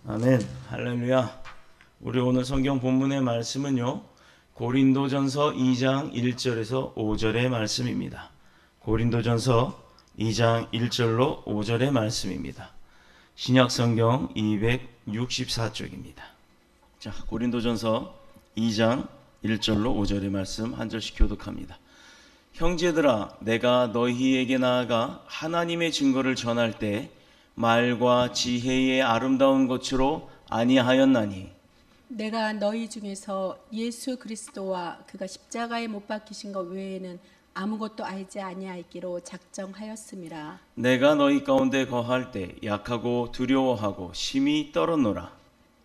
아멘. 할렐루야. 우리 오늘 성경 본문의 말씀은요, 고린도전서 2장 1절에서 5절의 말씀입니다. 고린도전서 2장 1절로 5절의 말씀입니다. 신약 성경 264쪽입니다. 자, 고린도전서 2장 1절로 5절의 말씀 한 절씩 교독합니다. 형제들아, 내가 너희에게 나아가 하나님의 증거를 전할 때 말과 지혜의 아름다운 것으로 아니하였나니, 내가 너희 중에서 예수 그리스도와 그가 십자가에 못 박히신 것 외에는 아무것도 알지 아니하기로 작정하였음이라. 내가 너희 가운데 거할 때 약하고 두려워하고 심히 떨었노라.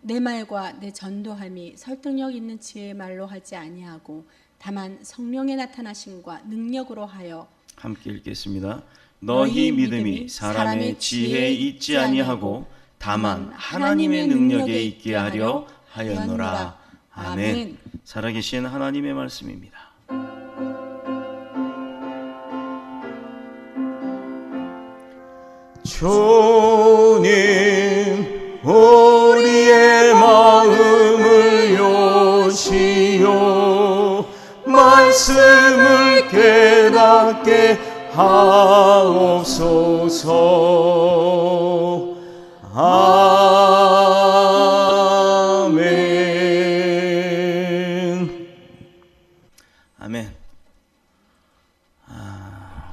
내 말과 내 전도함이 설득력 있는 지혜의 말로 하지 아니하고 다만 성령의 나타나심과 능력으로 하여. 함께 읽겠습니다. 너희 믿음이 사람의 지혜에 있지 아니하고 다만 하나님의 능력에 있게 하려 하였노라. 아멘. 살아계신 하나님의 말씀입니다. 주님, 우리의 마음을 여시오 말씀을 깨닫게 하옵소서. 아멘. 아멘.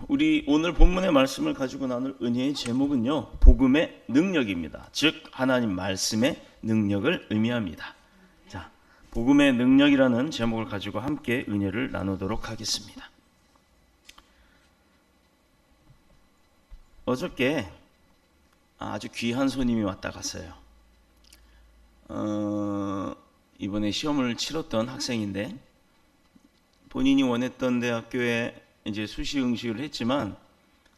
우리 오늘 본문의 말씀을 가지고 나눌 은혜의 제목은요, 복음의 능력입니다. 즉 하나님 말씀의 능력을 의미합니다. 자, 복음의 능력이라는 제목을 가지고 함께 은혜를 나누도록 하겠습니다. 어저께 아주 귀한 손님이 왔다 갔어요. 이번에 시험을 치렀던 학생인데 본인이 원했던 대학교에 이제 수시 응시를 했지만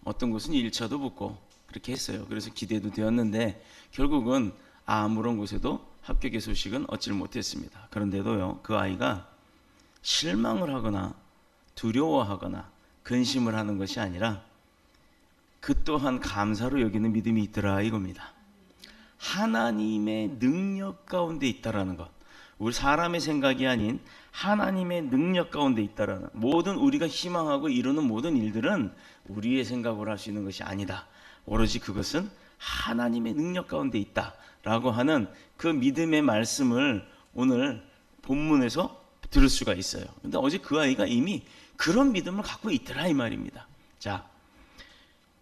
어떤 곳은 1차도 붙고 그렇게 했어요. 그래서 기대도 되었는데 결국은 아무런 곳에도 합격의 소식은 얻질 못했습니다. 그런데도요, 그 아이가 실망을 하거나 두려워하거나 근심을 하는 것이 아니라 그 또한 감사로 여기는 믿음이 있더라 이겁니다. 하나님의 능력 가운데 있다라는 것, 우리 사람의 생각이 아닌 하나님의 능력 가운데 있다라는, 모든 우리가 희망하고 이루는 모든 일들은 우리의 생각으로 할 수 있는 것이 아니다. 오로지 그것은 하나님의 능력 가운데 있다라고 하는 그 믿음의 말씀을 오늘 본문에서 들을 수가 있어요. 근데 어제 그 아이가 이미 그런 믿음을 갖고 있더라 이 말입니다. 자,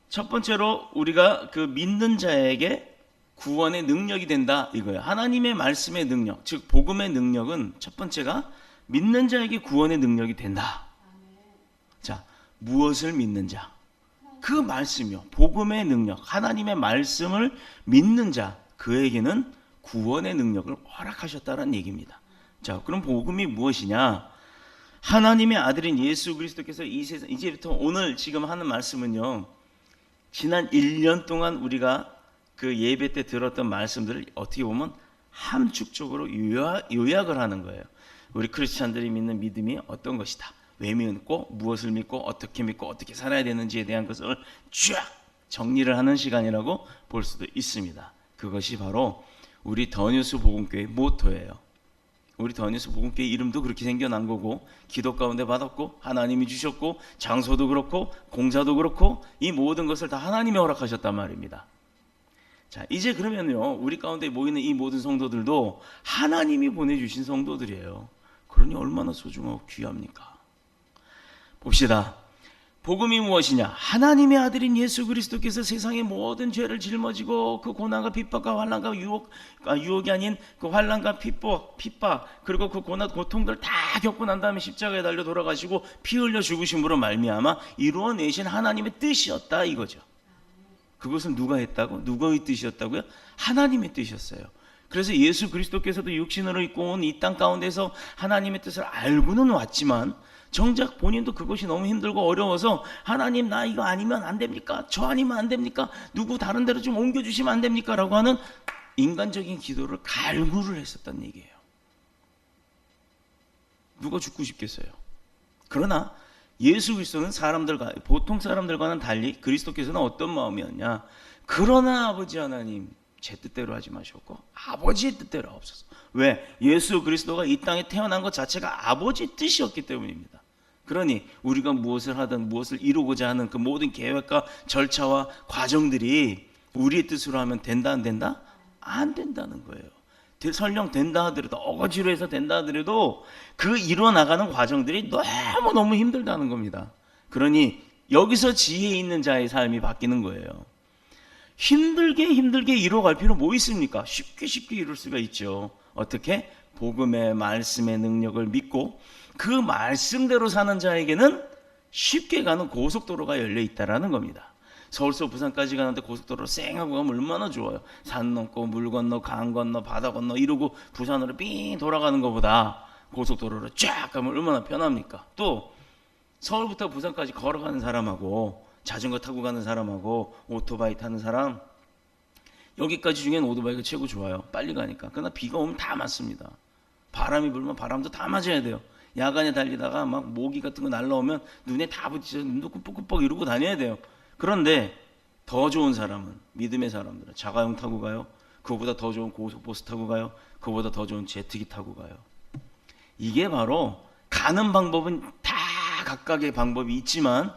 첫 번째로 우리가 그 믿는 자에게 구원의 능력이 된다 이거예요. 하나님의 말씀의 능력, 즉 복음의 능력은 첫 번째가 믿는 자에게 구원의 능력이 된다. 자, 무엇을 믿는 자? 그 말씀이요, 복음의 능력, 하나님의 말씀을 믿는 자, 그에게는 구원의 능력을 허락하셨다는 얘기입니다. 자, 그럼 복음이 무엇이냐? 하나님의 아들인 예수 그리스도께서 이 세상, 이제부터 오늘 지금 하는 말씀은요, 지난 1년 동안 우리가 그 예배 때 들었던 말씀들을 어떻게 보면 함축적으로 요약을 하는 거예요. 우리 크리스찬들이 믿는 믿음이 어떤 것이다, 왜 믿고 무엇을 믿고 어떻게 살아야 되는지에 대한 것을 쫙 정리를 하는 시간이라고 볼 수도 있습니다. 그것이 바로 우리 더 뉴스 복음교회 모토예요. 우리 더 뉴스 복음교회 이름도 그렇게 생겨난 거고, 기도 가운데 받았고 하나님이 주셨고, 장소도 그렇고 공사도 그렇고 이 모든 것을 다 하나님이 허락하셨단 말입니다. 자, 이제 그러면요, 우리 가운데 모이는 이 모든 성도들도 하나님이 보내주신 성도들이에요. 그러니 얼마나 소중하고 귀합니까? 봅시다. 복음이 무엇이냐? 하나님의 아들인 예수 그리스도께서 세상의 모든 죄를 짊어지고 그 고난과 핍박과 환난과 유혹이 아닌 그 환난과 핍박 그리고 그 고난 고통들 다 겪고 난 다음에 십자가에 달려 돌아가시고 피 흘려 죽으심으로 말미암아 이루어내신 하나님의 뜻이었다 이거죠. 그것은 누가 했다고? 누구의 뜻이었다고요? 하나님의 뜻이었어요. 그래서 예수 그리스도께서도 육신으로 입고 온 이 땅 가운데서 하나님의 뜻을 알고는 왔지만 정작 본인도 그것이 너무 힘들고 어려워서 하나님, 나 이거 아니면 안 됩니까? 저 아니면 안 됩니까? 누구 다른 데로 좀 옮겨주시면 안 됩니까? 라고 하는 인간적인 기도를 갈구를 했었단 얘기예요. 누가 죽고 싶겠어요? 그러나 예수 그리스도는 보통 사람들과는 달리 그리스도께서는 어떤 마음이었냐? 그러나 아버지 하나님, 제 뜻대로 하지 마셨고 아버지의 뜻대로 하옵소서. 왜? 예수 그리스도가 이 땅에 태어난 것 자체가 아버지의 뜻이었기 때문입니다. 그러니 우리가 무엇을 하든 무엇을 이루고자 하는 그 모든 계획과 절차와 과정들이 우리의 뜻으로 하면 된다 안 된다? 안 된다는 거예요. 설령 된다 하더라도 어거지로 해서 된다 하더라도 그 이루어나가는 과정들이 너무너무 힘들다는 겁니다. 그러니 여기서 지혜 있는 자의 삶이 바뀌는 거예요. 힘들게 이루어갈 필요 뭐 있습니까? 쉽게 이룰 수가 있죠. 어떻게? 복음의 말씀의 능력을 믿고 그 말씀대로 사는 자에게는 쉽게 가는 고속도로가 열려 있다라는 겁니다. 서울서 부산까지 가는데 고속도로로 쌩하고 가면 얼마나 좋아요. 산 넘고 물 건너 강 건너 바다 건너 이러고 부산으로 삥 돌아가는 것보다 고속도로로 쫙 가면 얼마나 편합니까? 또 서울부터 부산까지 걸어가는 사람하고 자전거 타고 가는 사람하고 오토바이 타는 사람, 여기까지 중에는 오토바이가 최고 좋아요. 빨리 가니까. 그러나 비가 오면 다 맞습니다. 바람이 불면 바람도 다 맞아야 돼요. 야간에 달리다가 막 모기 같은 거 날라오면 눈에 다 부딪혀서 눈도 꾸벅꾸벅 이러고 다녀야 돼요. 그런데 더 좋은 사람은, 믿음의 사람들은 자가용 타고 가요. 그거보다 더 좋은 고속버스 타고 가요. 그거보다 더 좋은 제트기 타고 가요. 이게 바로 가는 방법은 다 각각의 방법이 있지만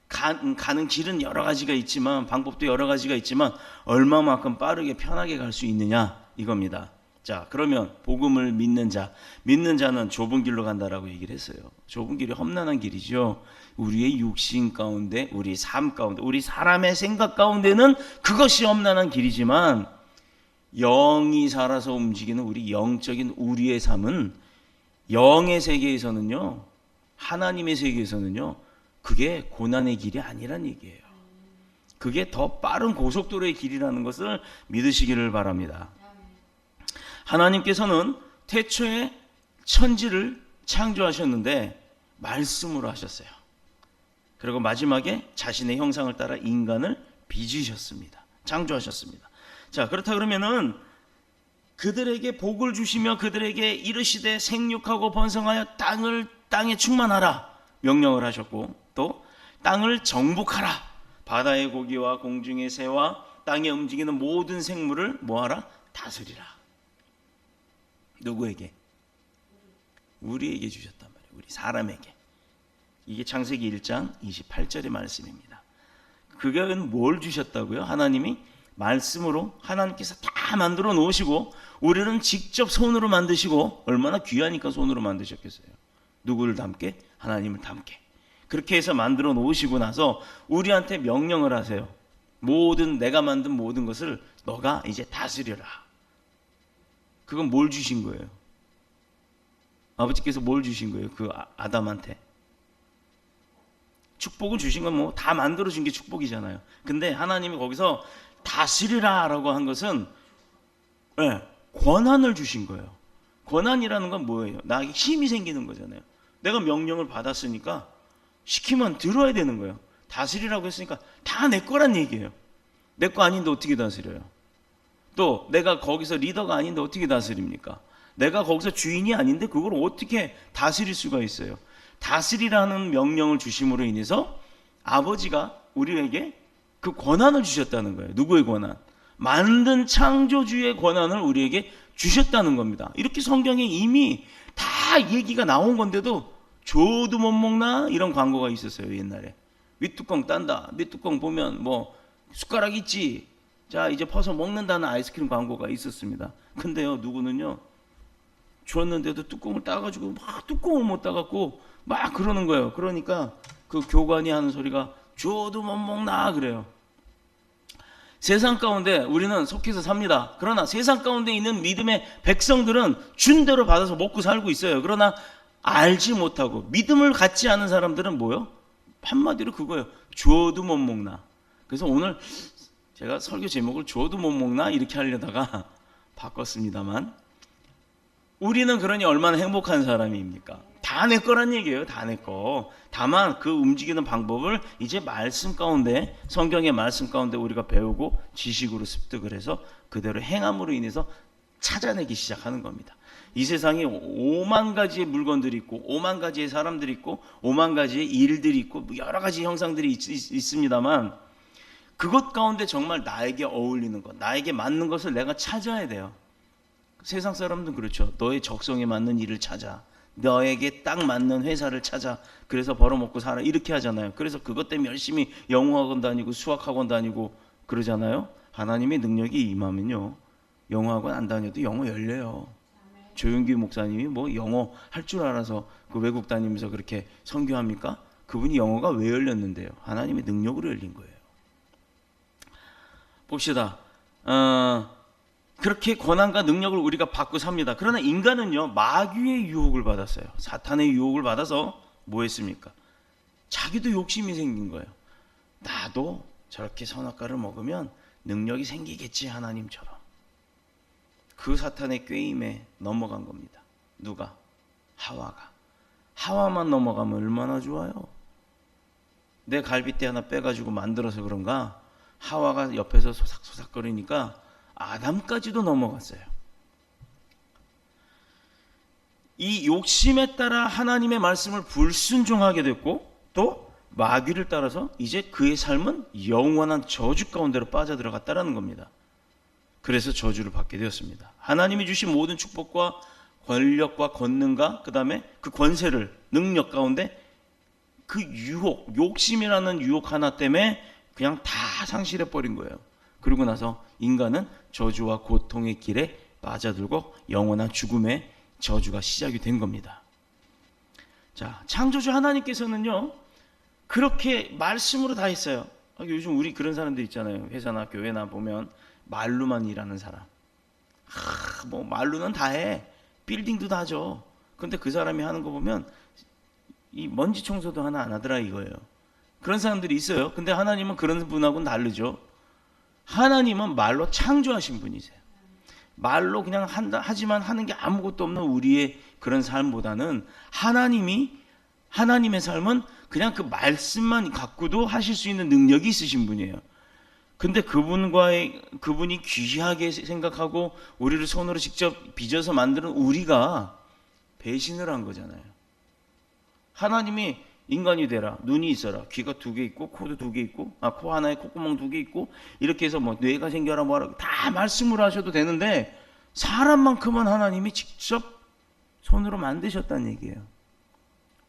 가는 길은 여러 가지가 있지만 방법도 여러 가지가 있지만 얼마만큼 빠르게 편하게 갈 수 있느냐 이겁니다. 자, 그러면 복음을 믿는 자는 좁은 길로 간다라고 얘기를 했어요. 좁은 길이 험난한 길이죠. 우리의 육신 가운데, 우리 삶 가운데, 우리 사람의 생각 가운데는 그것이 험난한 길이지만 영이 살아서 움직이는 우리 영적인 우리의 삶은 영의 세계에서는요, 하나님의 세계에서는요, 그게 고난의 길이 아니란 얘기예요. 그게 더 빠른 고속도로의 길이라는 것을 믿으시기를 바랍니다. 하나님께서는 태초에 천지를 창조하셨는데 말씀으로 하셨어요. 그리고 마지막에 자신의 형상을 따라 인간을 빚으셨습니다. 창조하셨습니다. 자, 그렇다 그러면은 그들에게 복을 주시며 그들에게 이르시되 생육하고 번성하여 땅에 충만하라 명령을 하셨고, 또 땅을 정복하라, 바다의 고기와 공중의 새와 땅에 움직이는 모든 생물을 뭐하라? 다스리라. 누구에게? 우리에게 주셨단 말이에요. 우리 사람에게. 이게 창세기 1장 28절의 말씀입니다. 그건 뭘 주셨다고요? 하나님이 말씀으로 하나님께서 다 만들어 놓으시고 우리는 직접 손으로 만드시고, 얼마나 귀하니까 손으로 만드셨겠어요. 누구를 닮게? 하나님을 닮게. 그렇게 해서 만들어 놓으시고 나서 우리한테 명령을 하세요. 내가 만든 모든 것을 너가 이제 다스려라. 그건 뭘 주신 거예요? 아버지께서 뭘 주신 거예요? 그 아담한테 축복을 주신 건 뭐 다 만들어 준 게 축복이잖아요. 근데 하나님이 거기서 다스리라라고 한 것은 권한을 주신 거예요. 권한이라는 건 뭐예요? 나에게 힘이 생기는 거잖아요. 내가 명령을 받았으니까 시키면 들어야 되는 거예요. 다스리라고 했으니까 다 내 거란 얘기예요. 내 거 아닌데 어떻게 다스려요? 또 내가 거기서 리더가 아닌데 어떻게 다스립니까? 내가 거기서 주인이 아닌데 그걸 어떻게 다스릴 수가 있어요? 다스리라는 명령을 주심으로 인해서 아버지가 우리에게 그 권한을 주셨다는 거예요. 누구의 권한? 만든 창조주의 권한을 우리에게 주셨다는 겁니다. 이렇게 성경에 이미 다 얘기가 나온 건데도 줘도 못 먹나? 이런 광고가 있었어요. 옛날에. 윗뚜껑 딴다. 밑뚜껑 보면 뭐 숟가락 있지? 자, 이제 퍼서 먹는다는 아이스크림 광고가 있었습니다. 근데요, 누구는요, 줬는데도 뚜껑을 따가지고 막 뚜껑을 못 따갖고 막 그러는 거예요. 그러니까 그 교관이 하는 소리가 줘도 못 먹나 그래요. 세상 가운데 우리는 속해서 삽니다. 그러나 세상 가운데 있는 믿음의 백성들은 준 대로 받아서 먹고 살고 있어요. 그러나 알지 못하고 믿음을 갖지 않은 사람들은 뭐요? 한마디로 그거예요. 줘도 못 먹나. 그래서 오늘 제가 설교 제목을 줘도 못 먹나 이렇게 하려다가 바꿨습니다만, 우리는 그러니 얼마나 행복한 사람입니까? 다 내 거란 얘기예요. 다 내 거. 다만 그 움직이는 방법을 이제 말씀 가운데, 성경의 말씀 가운데 우리가 배우고 지식으로 습득을 해서 그대로 행함으로 인해서 찾아내기 시작하는 겁니다. 이 세상에 5만 가지의 물건들이 있고 5만 가지의 사람들이 있고 5만 가지의 일들이 있고 여러 가지 형상들이 있습니다만, 그것 가운데 정말 나에게 어울리는 것, 나에게 맞는 것을 내가 찾아야 돼요. 세상 사람들은 그렇죠. 너의 적성에 맞는 일을 찾아, 너에게 딱 맞는 회사를 찾아, 그래서 벌어먹고 살아, 이렇게 하잖아요. 그래서 그것 때문에 열심히 영어학원 다니고 수학학원 다니고 그러잖아요. 하나님의 능력이 임하면요, 영어학원 안 다녀도 영어 열려요. 조용기 목사님이 뭐 영어 할 줄 알아서 그 외국 다니면서 그렇게 선교합니까? 그분이 영어가 왜 열렸는데요? 하나님의 능력으로 열린 거예요. 봅시다. 그렇게 권한과 능력을 우리가 받고 삽니다. 그러나 인간은요, 마귀의 유혹을 받았어요. 사탄의 유혹을 받아서 뭐 했습니까? 자기도 욕심이 생긴 거예요. 나도 저렇게 선악과를 먹으면 능력이 생기겠지, 하나님처럼. 그 사탄의 꾀임에 넘어간 겁니다. 누가? 하와가. 하와만 넘어가면 얼마나 좋아요. 내 갈비뼈 하나 빼가지고 만들어서 그런가, 하와가 옆에서 소삭소삭거리니까 아담까지도 넘어갔어요. 이 욕심에 따라 하나님의 말씀을 불순종하게 됐고, 또 마귀를 따라서 이제 그의 삶은 영원한 저주 가운데로 빠져들어갔다라는 겁니다. 그래서 저주를 받게 되었습니다. 하나님이 주신 모든 축복과 권력과 권능과 그 다음에 그 권세를, 능력 가운데 그 유혹, 욕심이라는 유혹 하나 때문에 그냥 다 상실해버린 거예요. 그러고 나서 인간은 저주와 고통의 길에 빠져들고 영원한 죽음의 저주가 시작이 된 겁니다. 자, 창조주 하나님께서는요, 그렇게 말씀으로 다 했어요. 요즘 우리 그런 사람들 있잖아요. 회사나 교회나 보면 말로만 일하는 사람. 뭐 말로는 다 해. 빌딩도 다 줘. 근데 그 사람이 하는 거 보면 이 먼지 청소도 하나 안 하더라 이거예요. 그런 사람들이 있어요. 근데 하나님은 그런 분하고는 다르죠. 하나님은 말로 창조하신 분이세요. 말로 그냥 한다 하지만 하는 게 아무것도 없는 우리의 그런 삶보다는 하나님의 삶은 그냥 그 말씀만 갖고도 하실 수 있는 능력이 있으신 분이에요. 근데 그분이 귀하게 생각하고 우리를 손으로 직접 빚어서 만드는 우리가 배신을 한 거잖아요. 하나님이 인간이 되라, 눈이 있어라, 귀가 2개 있고 코도 2개 있고, 코 하나에 콧구멍 2개 있고, 이렇게 해서 뭐 뇌가 생겨라 뭐라 다 말씀으로 하셔도 되는데 사람만큼은 하나님이 직접 손으로 만드셨다는 얘기예요.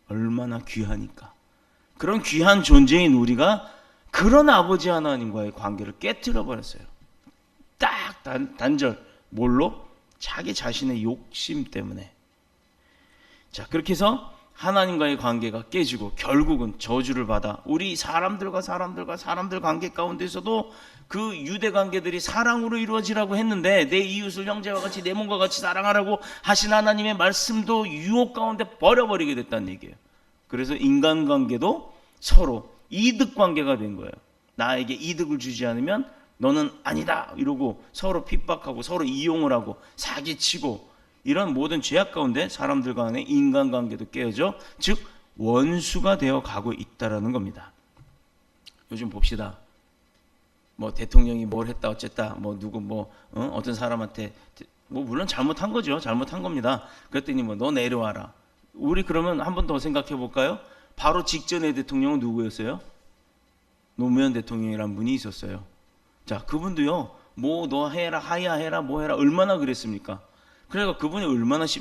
얼마나 귀하니까. 그런 귀한 존재인 우리가 그런 아버지 하나님과의 관계를 깨트려 버렸어요. 딱 단절. 뭘로? 자기 자신의 욕심 때문에. 자, 그렇게 해서 하나님과의 관계가 깨지고 결국은 저주를 받아 우리 사람들 관계 가운데서도 그 유대 관계들이 사랑으로 이루어지라고 했는데, 내 이웃을 형제와 같이 내 몸과 같이 사랑하라고 하신 하나님의 말씀도 유혹 가운데 버려버리게 됐다는 얘기예요. 그래서 인간관계도 서로 이득 관계가 된 거예요. 나에게 이득을 주지 않으면 너는 아니다 이러고 서로 핍박하고 서로 이용을 하고 사기치고, 이런 모든 죄악 가운데 사람들 간의 인간관계도 깨어져, 즉 원수가 되어 가고 있다라는 겁니다. 요즘 봅시다. 뭐 대통령이 뭘 했다 어쨌다, 뭐 누구 어떤 사람한테 뭐 물론 잘못한 거죠. 잘못한 겁니다. 그랬더니 뭐 너 내려와라. 우리 그러면 한 번 더 생각해 볼까요? 바로 직전의 대통령은 누구였어요? 노무현 대통령이란 분이 있었어요. 자, 그분도요, 뭐 너 해라, 하야 해라, 뭐 해라, 얼마나 그랬습니까? 그래서 그분이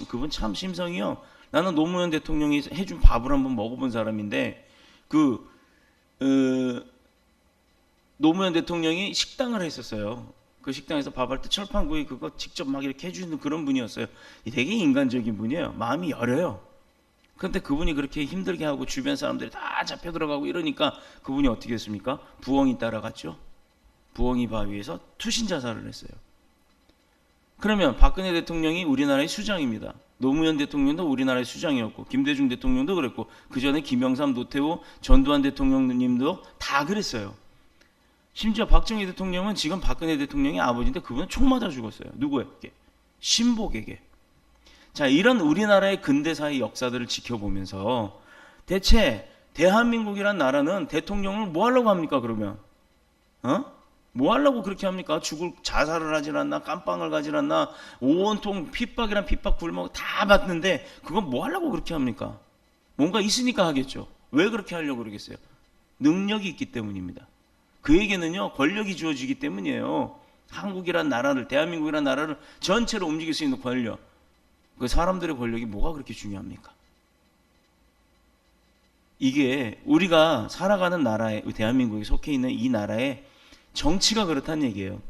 그분 참 심성이요. 나는 노무현 대통령이 해준 밥을 한번 먹어본 사람인데, 노무현 대통령이 식당을 했었어요. 그 식당에서 밥할 때 철판구이 그거 직접 막 이렇게 해주는 그런 분이었어요. 되게 인간적인 분이에요. 마음이 여려요. 그런데 그분이 그렇게 힘들게 하고 주변 사람들이 다 잡혀 들어가고 이러니까 그분이 어떻게 했습니까? 부엉이 따라갔죠. 부엉이 바위에서 투신 자살을 했어요. 그러면 박근혜 대통령이 우리나라의 수장입니다. 노무현 대통령도 우리나라의 수장이었고, 김대중 대통령도 그랬고, 그 전에 김영삼, 노태우, 전두환 대통령님도 다 그랬어요. 심지어 박정희 대통령은 지금 박근혜 대통령의 아버지인데 그분은 총 맞아 죽었어요. 누구에게? 신복에게. 자, 이런 우리나라의 근대사의 역사들을 지켜보면서 대체 대한민국이란 나라는 대통령을 뭐 하려고 합니까? 그러면 뭐 하려고 그렇게 합니까? 자살을 하질 않나, 깜빵을 가질 않나, 온통 핍박이란 핍박 굴먹 다 받는데 그건 뭐 하려고 그렇게 합니까? 뭔가 있으니까 하겠죠. 왜 그렇게 하려고 그러겠어요? 능력이 있기 때문입니다. 그에게는요 권력이 주어지기 때문이에요. 한국이란 나라를, 대한민국이란 나라를 전체로 움직일 수 있는 권력, 그 사람들의 권력이 뭐가 그렇게 중요합니까? 이게 우리가 살아가는 나라에, 대한민국에 속해 있는 이 나라의 정치가 그렇다는 얘기예요.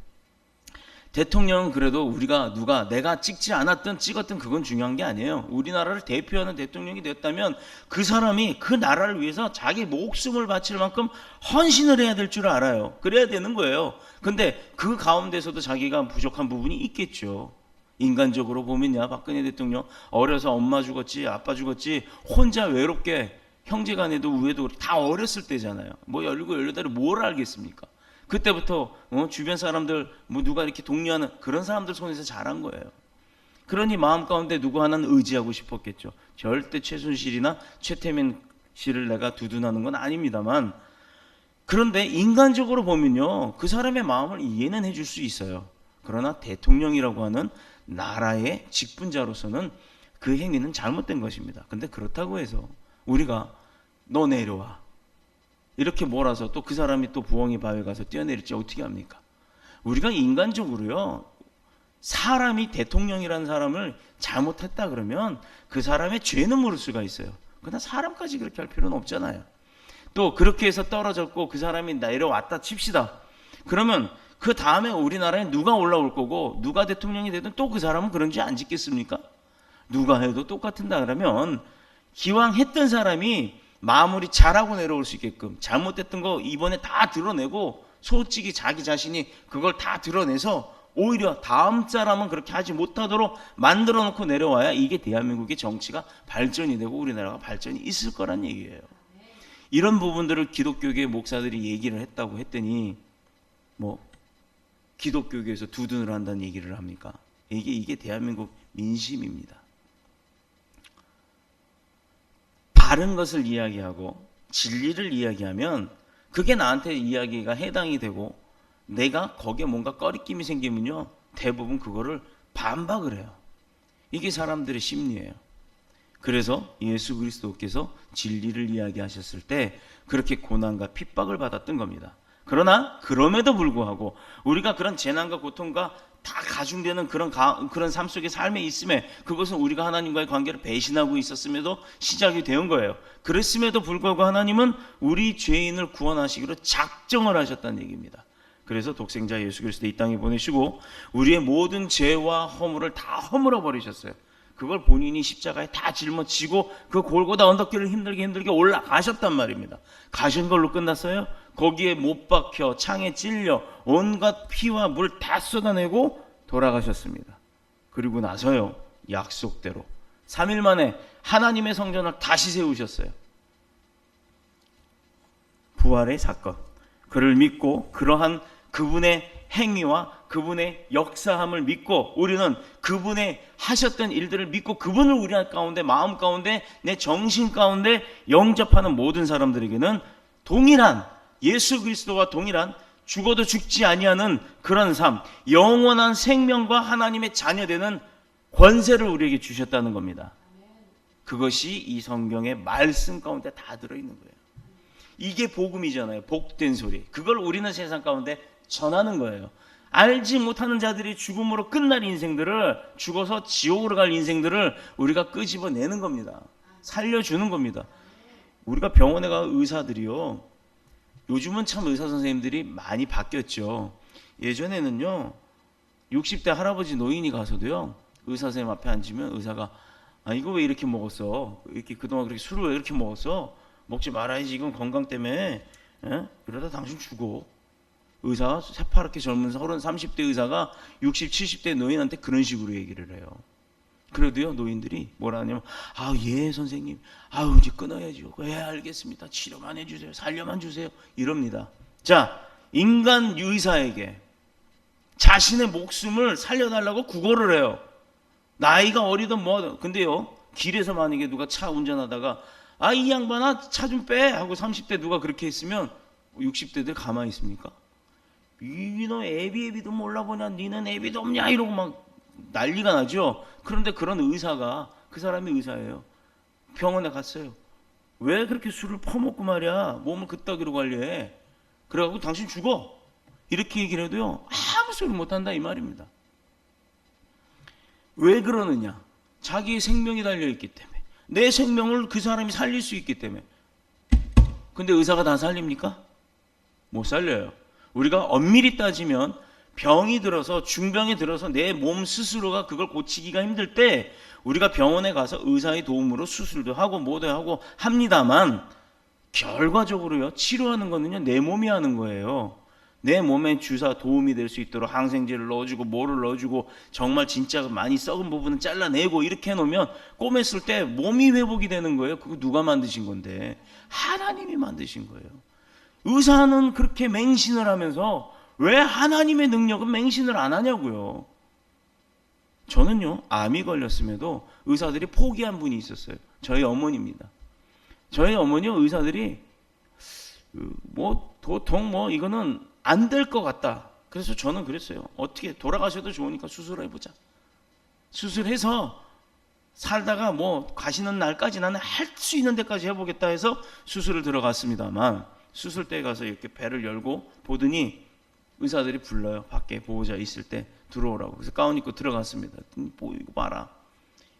대통령은 그래도 우리가 내가 찍지 않았든 찍었든 그건 중요한 게 아니에요. 우리나라를 대표하는 대통령이 됐다면 그 사람이 그 나라를 위해서 자기 목숨을 바칠 만큼 헌신을 해야 될 줄 알아요. 그래야 되는 거예요. 근데 그 가운데서도 자기가 부족한 부분이 있겠죠. 인간적으로 보면야, 박근혜 대통령 어려서 엄마 죽었지 아빠 죽었지 혼자 외롭게 형제간에도 우애도 다 어렸을 때잖아요. 뭐 17, 18에 뭘 알겠습니까? 그때부터 주변 사람들 누가 이렇게 독려하는 그런 사람들 손에서 자란 거예요. 그러니 마음 가운데 누구 하나는 의지하고 싶었겠죠. 절대 최순실이나 최태민 씨를 내가 두둔하는 건 아닙니다만, 그런데 인간적으로 보면요 그 사람의 마음을 이해는 해줄 수 있어요. 그러나 대통령이라고 하는 나라의 직분자로서는 그 행위는 잘못된 것입니다. 근데 그렇다고 해서 우리가 너 내려와 이렇게 몰아서 또 그 사람이 또 부엉이 바위에 가서 뛰어내릴지 어떻게 합니까? 우리가 인간적으로요, 사람이 대통령이라는 사람을 잘못했다 그러면 그 사람의 죄는 물을 수가 있어요. 그러나 사람까지 그렇게 할 필요는 없잖아요. 또 그렇게 해서 떨어졌고 그 사람이 내려왔다 칩시다. 그러면 그 다음에 우리나라에 누가 올라올 거고 누가 대통령이 되든 또 그 사람은 그런 죄 안 짓겠습니까? 누가 해도 똑같은다 그러면 기왕 했던 사람이 마무리 잘하고 내려올 수 있게끔, 잘못됐던 거 이번에 다 드러내고 솔직히 자기 자신이 그걸 다 드러내서 오히려 다음 사람은 그렇게 하지 못하도록 만들어 놓고 내려와야 이게 대한민국의 정치가 발전이 되고 우리나라가 발전이 있을 거란 얘기예요. 이런 부분들을 기독교계 목사들이 얘기를 했다고 했더니 뭐 기독교계에서 두둔을 한다는 얘기를 합니까? 이게 대한민국 민심입니다. 바른 것을 이야기하고 진리를 이야기하면 그게 나한테 이야기가 해당이 되고 내가 거기에 뭔가 꺼리낌이 생기면요 대부분 그거를 반박을 해요. 이게 사람들의 심리예요. 그래서 예수 그리스도께서 진리를 이야기하셨을 때 그렇게 고난과 핍박을 받았던 겁니다. 그러나 그럼에도 불구하고 우리가 그런 재난과 고통과 다 가중되는 그런 삶 속의 삶에 있음에, 그것은 우리가 하나님과의 관계를 배신하고 있었음에도 시작이 되는 거예요. 그랬음에도 불구하고 하나님은 우리 죄인을 구원하시기로 작정을 하셨다는 얘기입니다. 그래서 독생자 예수 그리스도 이 땅에 보내시고 우리의 모든 죄와 허물을 다 허물어 버리셨어요. 그걸 본인이 십자가에 다 짊어지고 그 골고다 언덕길을 힘들게 올라가셨단 말입니다. 가신 걸로 끝났어요? 거기에 못 박혀 창에 찔려 온갖 피와 물 다 쏟아내고 돌아가셨습니다. 그리고 나서요 약속대로 3일 만에 하나님의 성전을 다시 세우셨어요. 부활의 사건, 그를 믿고 그러한 그분의 행위와 그분의 역사함을 믿고 우리는 그분의 하셨던 일들을 믿고 그분을 우리 가운데, 마음 가운데, 내 정신 가운데 영접하는 모든 사람들에게는 동일한, 예수 그리스도와 동일한 죽어도 죽지 아니하는 그런 삶, 영원한 생명과 하나님의 자녀되는 권세를 우리에게 주셨다는 겁니다. 그것이 이 성경의 말씀 가운데 다 들어있는 거예요. 이게 복음이잖아요. 복된 소리. 그걸 우리는 세상 가운데 전하는 거예요. 알지 못하는 자들이 죽음으로 끝날 인생들을, 죽어서 지옥으로 갈 인생들을 우리가 끄집어내는 겁니다. 살려주는 겁니다. 우리가 병원에 가 의사들이요, 요즘은 참 의사 선생님들이 많이 바뀌었죠. 예전에는요 60대 할아버지 노인이 가서도요 의사 선생님 앞에 앉으면 의사가 이거 왜 이렇게 먹었어? 이렇게 그동안 그렇게 술을 왜 이렇게 먹었어? 먹지 말아야지, 이건 건강 때문에. 이러다 당신 죽어. 의사, 새파랗게 젊은 30, 30대 의사가 60, 70대 노인한테 그런 식으로 얘기를 해요. 그래도요 노인들이 뭐라 하냐면 예 선생님, 이제 끊어야죠. 예 알겠습니다. 치료만 해주세요. 살려만 주세요. 이럽니다. 자, 인간 의사에게 자신의 목숨을 살려달라고 구걸을 해요. 나이가 어리든 뭐든. 근데요 길에서 만약에 누가 차 운전하다가 이 양반아 차 좀 빼 하고 30대 누가 그렇게 했으면 60대들 가만히 있습니까? 너 애비도 몰라보냐, 니는 애비도 없냐 이러고 막 난리가 나죠. 그런데 그런 의사가, 그 사람이 의사예요. 병원에 갔어요. 왜 그렇게 술을 퍼먹고 말이야 몸을 그따기로 관리해? 그래갖고 당신 죽어. 이렇게 얘기를 해도요, 아무 소리 못한다 이 말입니다. 왜 그러느냐? 자기의 생명이 달려있기 때문에. 내 생명을 그 사람이 살릴 수 있기 때문에. 근데 의사가 다 살립니까? 못 살려요. 우리가 엄밀히 따지면 병이 들어서, 중병이 들어서 내 몸 스스로가 그걸 고치기가 힘들 때 우리가 병원에 가서 의사의 도움으로 수술도 하고 뭐도 하고 합니다만, 결과적으로요, 치료하는 거는요, 내 몸이 하는 거예요. 내 몸에 주사 도움이 될 수 있도록 항생제를 넣어주고 뭐를 넣어주고 정말 진짜 많이 썩은 부분은 잘라내고 이렇게 해놓으면 꼬맸을 때 몸이 회복이 되는 거예요. 그거 누가 만드신 건데? 하나님이 만드신 거예요. 의사는 그렇게 맹신을 하면서 왜 하나님의 능력은 맹신을 안 하냐고요. 저는요, 암이 걸렸음에도 의사들이 포기한 분이 있었어요. 저희 어머니입니다. 저희 어머니요, 의사들이 도통 이거는 안 될 것 같다. 그래서 저는 그랬어요. 어떻게 돌아가셔도 좋으니까 수술해보자. 수술해서 살다가 가시는 날까지 나는 할 수 있는 데까지 해보겠다 해서 수술을 들어갔습니다만, 수술대에 가서 이렇게 배를 열고 보더니 의사들이 불러요. 밖에 보호자 있을 때 들어오라고. 그래서 가운 입고 들어갔습니다. 이거 봐라.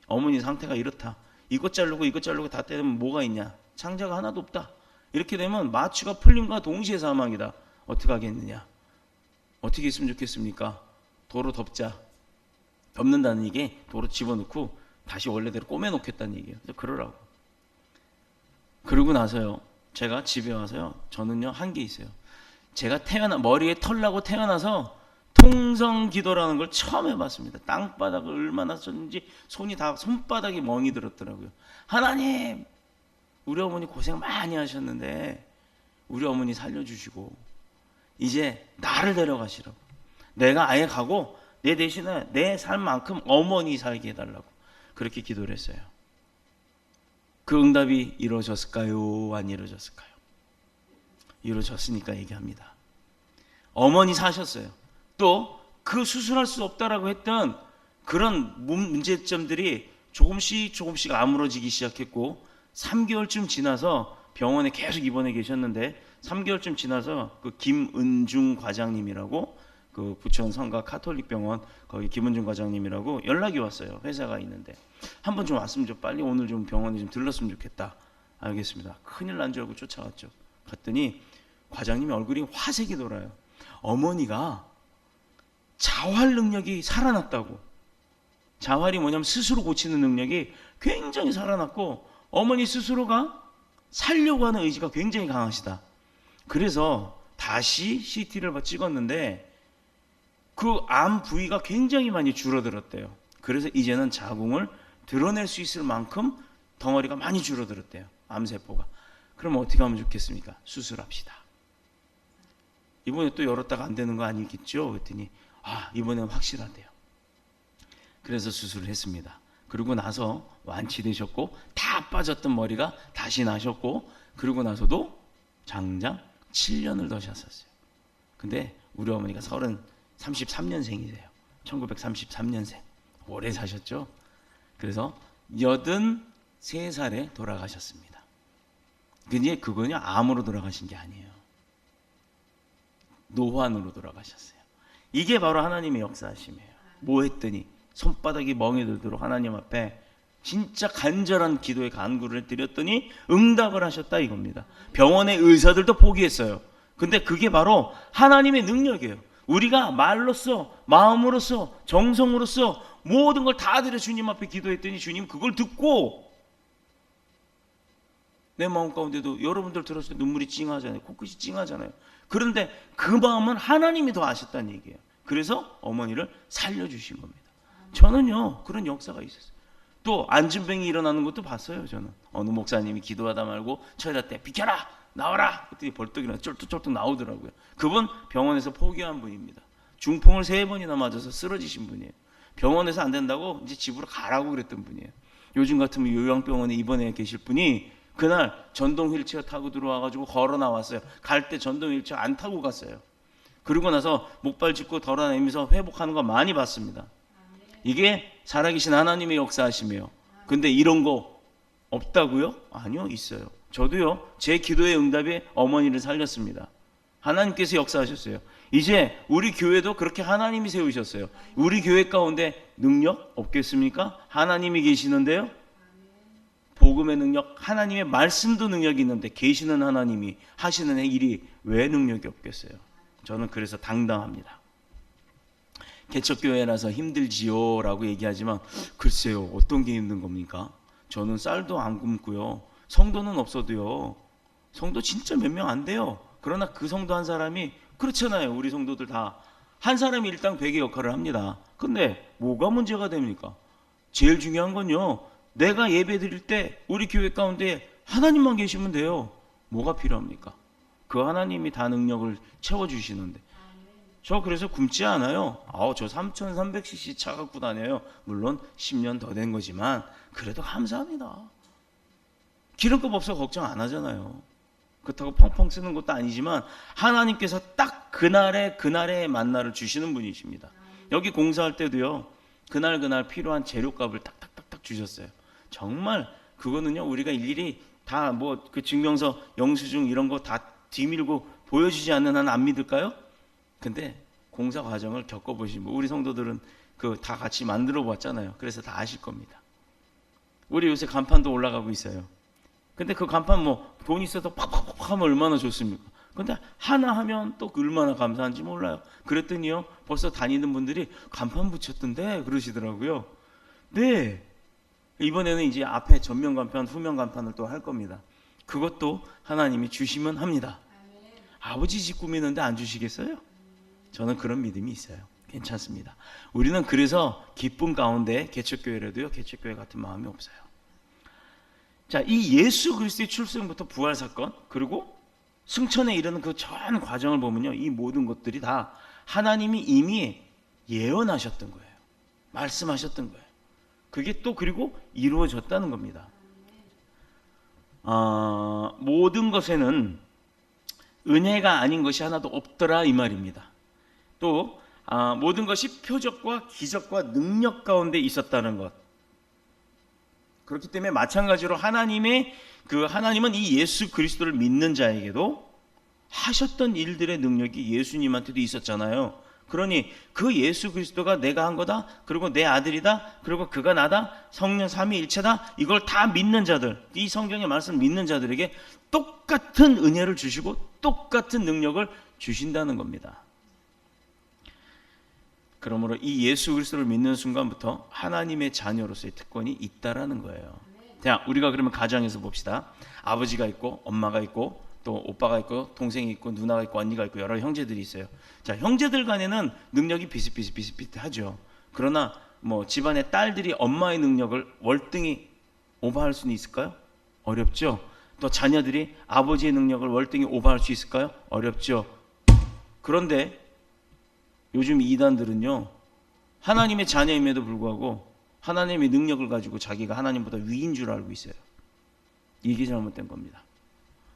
어머니 상태가 이렇다. 이것 자르고 다 떼면 뭐가 있냐. 창자가 하나도 없다. 이렇게 되면 마취가 풀림과 동시에 사망이다. 어떻게 하겠느냐. 어떻게 했으면 좋겠습니까? 도로 덮자. 덮는다는 얘기, 도로 집어넣고 다시 원래대로 꼬매놓겠다는 얘기예요. 그래서 그러라고. 그러고 나서요, 제가 집에 와서요, 저는요, 한 게 있어요. 제가 머리에 털 나고 태어나서 통성 기도라는 걸 처음 해봤습니다. 땅바닥을 얼마나 썼는지 손바닥이 멍이 들었더라고요. 하나님, 우리 어머니 고생 많이 하셨는데 우리 어머니 살려주시고 이제 나를 데려가시라고. 내가 아예 가고 내 대신에 내 삶만큼 어머니 살게 해달라고 그렇게 기도를 했어요. 그 응답이 이루어졌을까요? 안 이루어졌을까요? 이루어졌으니까 얘기합니다. 어머니 사셨어요. 또 그 수술할 수 없다라고 했던 그런 문제점들이 조금씩 아물어지기 시작했고, 3개월쯤 지나서 병원에 계속 입원해 계셨는데 3개월쯤 지나서 그 김은중 과장님이라고, 그 부천 성가 카톨릭 병원 거기 김은중 과장님이라고 연락이 왔어요. 회사가 있는데 한번 좀 왔으면 좀 빨리 오늘 좀 병원에 좀 들렀으면 좋겠다. 알겠습니다. 큰일 난 줄 알고 쫓아갔죠. 갔더니 과장님이 얼굴이 화색이 돌아요. 어머니가 자활 능력이 살아났다고. 자활이 뭐냐면 스스로 고치는 능력이 굉장히 살아났고, 어머니 스스로가 살려고 하는 의지가 굉장히 강하시다. 그래서 다시 CT를 찍었는데 그 암 부위가 굉장히 많이 줄어들었대요. 그래서 이제는 자궁을 드러낼 수 있을 만큼 덩어리가 많이 줄어들었대요. 암세포가. 그럼 어떻게 하면 좋겠습니까? 수술합시다. 이번에 또 열었다가 안 되는 거 아니겠죠? 그랬더니 이번에는 확실하대요. 그래서 수술을 했습니다. 그리고 나서 완치되셨고, 다 빠졌던 머리가 다시 나셨고, 그리고 나서도 장장 7년을 더 사셨어요. 근데 우리 어머니가 33년생이세요. 1933년생. 오래 사셨죠? 그래서 83살에 돌아가셨습니다. 근데 그거는요, 암으로 돌아가신 게 아니에요. 노환으로 돌아가셨어요. 이게 바로 하나님의 역사하심이에요. 뭐 했더니 손바닥이 멍이 들도록 하나님 앞에 진짜 간절한 기도의 간구를 드렸더니 응답을 하셨다 이겁니다. 병원의 의사들도 포기했어요. 근데 그게 바로 하나님의 능력이에요. 우리가 말로써, 마음으로써, 정성으로써 모든 걸 다 드려 주님 앞에 기도했더니 주님 그걸 듣고, 내 마음 가운데도 여러분들 들었을 때 눈물이 찡하잖아요. 코끝이 찡하잖아요. 그런데 그 마음은 하나님이 더 아셨다는 얘기예요. 그래서 어머니를 살려주신 겁니다. 저는요, 그런 역사가 있었어요. 또 안진병이 일어나는 것도 봤어요. 저는 어느 목사님이 기도하다 말고 철야 때 비켜라, 나와라 그랬더니 벌떡 일어나 쫄뚝쫄뚝 나오더라고요. 그분 병원에서 포기한 분입니다. 중풍을 3번이나 맞아서 쓰러지신 분이에요. 병원에서 안 된다고 이제 집으로 가라고 그랬던 분이에요. 요즘 같으면 요양병원에 입원해 계실 분이 그날 전동 휠체어 타고 들어와가지고 걸어 나왔어요. 갈 때 전동 휠체어 안 타고 갔어요. 그러고 나서 목발 짚고 덜어내면서 회복하는 거 많이 봤습니다. 이게 살아계신 하나님의 역사하심이에요. 근데 이런 거 없다고요? 아니요, 있어요. 저도요, 제 기도의 응답에 어머니를 살렸습니다. 하나님께서 역사하셨어요. 이제 우리 교회도 그렇게 하나님이 세우셨어요. 우리 교회 가운데 능력 없겠습니까? 하나님이 계시는데요. 복음의 능력, 하나님의 말씀도 능력이 있는데 계시는 하나님이 하시는 일이 왜 능력이 없겠어요? 저는 그래서 당당합니다. 개척교회라서 힘들지요 라고 얘기하지만 글쎄요, 어떤 게 힘든 겁니까? 저는 쌀도 안 굶고요, 성도는 없어도요, 성도 진짜 몇 명 안 돼요. 그러나 그 성도 한 사람이, 그렇잖아요, 우리 성도들 다 한 사람이 일당 100의 역할을 합니다. 근데 뭐가 문제가 됩니까? 제일 중요한 건요, 내가 예배 드릴 때 우리 교회 가운데 하나님만 계시면 돼요. 뭐가 필요합니까? 그 하나님이 다 능력을 채워주시는데. 저 그래서 굶지 않아요. 저 3300cc 차 갖고 다녀요. 물론 10년 더 된 거지만 그래도 감사합니다. 기름값 없어 걱정 안 하잖아요. 그렇다고 펑펑 쓰는 것도 아니지만 하나님께서 딱 그날의 만나를 주시는 분이십니다. 여기 공사할 때도요, 그날 필요한 재료값을 딱딱딱딱 주셨어요. 정말 그거는요, 우리가 일일이 다 뭐 그 증명서, 영수증 이런 거 다 뒤밀고 보여주지 않는 한 안 믿을까요? 근데 공사 과정을 겪어보신 분, 우리 성도들은 그 다 같이 만들어 봤잖아요. 그래서 다 아실 겁니다. 우리 요새 간판도 올라가고 있어요. 근데 그 간판 뭐 돈 있어도 팍팍팍 하면 얼마나 좋습니까? 근데 하나 하면 또 얼마나 감사한지 몰라요. 그랬더니요, 벌써 다니는 분들이 간판 붙였던데 그러시더라고요. 네, 이번에는 이제 앞에 전면 간판, 후면 간판을 또 할 겁니다. 그것도 하나님이 주시면 합니다. 아버지 집 꾸미는데 안 주시겠어요? 저는 그런 믿음이 있어요. 괜찮습니다. 우리는 그래서 기쁨 가운데 개척교회라도요, 개척교회 같은 마음이 없어요. 자, 이 예수 그리스도의 출생부터 부활 사건, 그리고 승천에 이르는 그 전 과정을 보면요, 이 모든 것들이 다 하나님이 이미 예언하셨던 거예요. 말씀하셨던 거예요. 그게 또 그리고 이루어졌다는 겁니다. 모든 것에는 은혜가 아닌 것이 하나도 없더라 이 말입니다. 또 모든 것이 표적과 기적과 능력 가운데 있었다는 것. 그렇기 때문에 마찬가지로 하나님은 이 예수 그리스도를 믿는 자에게도 하셨던 일들의 능력이 예수님한테도 있었잖아요. 그러니 그 예수 그리스도가 내가 한 거다, 그리고 내 아들이다, 그리고 그가 나다, 성령 삼위일체다, 이걸 다 믿는 자들, 이 성경의 말씀 믿는 자들에게 똑같은 은혜를 주시고 똑같은 능력을 주신다는 겁니다. 그러므로 이 예수 그리스도를 믿는 순간부터 하나님의 자녀로서의 특권이 있다라는 거예요. 자, 우리가 그러면 가정에서 봅시다. 아버지가 있고 엄마가 있고 또 오빠가 있고 동생이 있고 누나가 있고 언니가 있고 여러 형제들이 있어요. 자, 형제들 간에는 능력이 비슷비슷하죠. 그러나 뭐 집안의 딸들이 엄마의 능력을 월등히 오버할 수는 있을까요? 어렵죠. 또 자녀들이 아버지의 능력을 월등히 오버할 수 있을까요? 어렵죠. 그런데 요즘 이단들은요, 하나님의 자녀임에도 불구하고 하나님의 능력을 가지고 자기가 하나님보다 위인 줄 알고 있어요. 이게 잘못된 겁니다.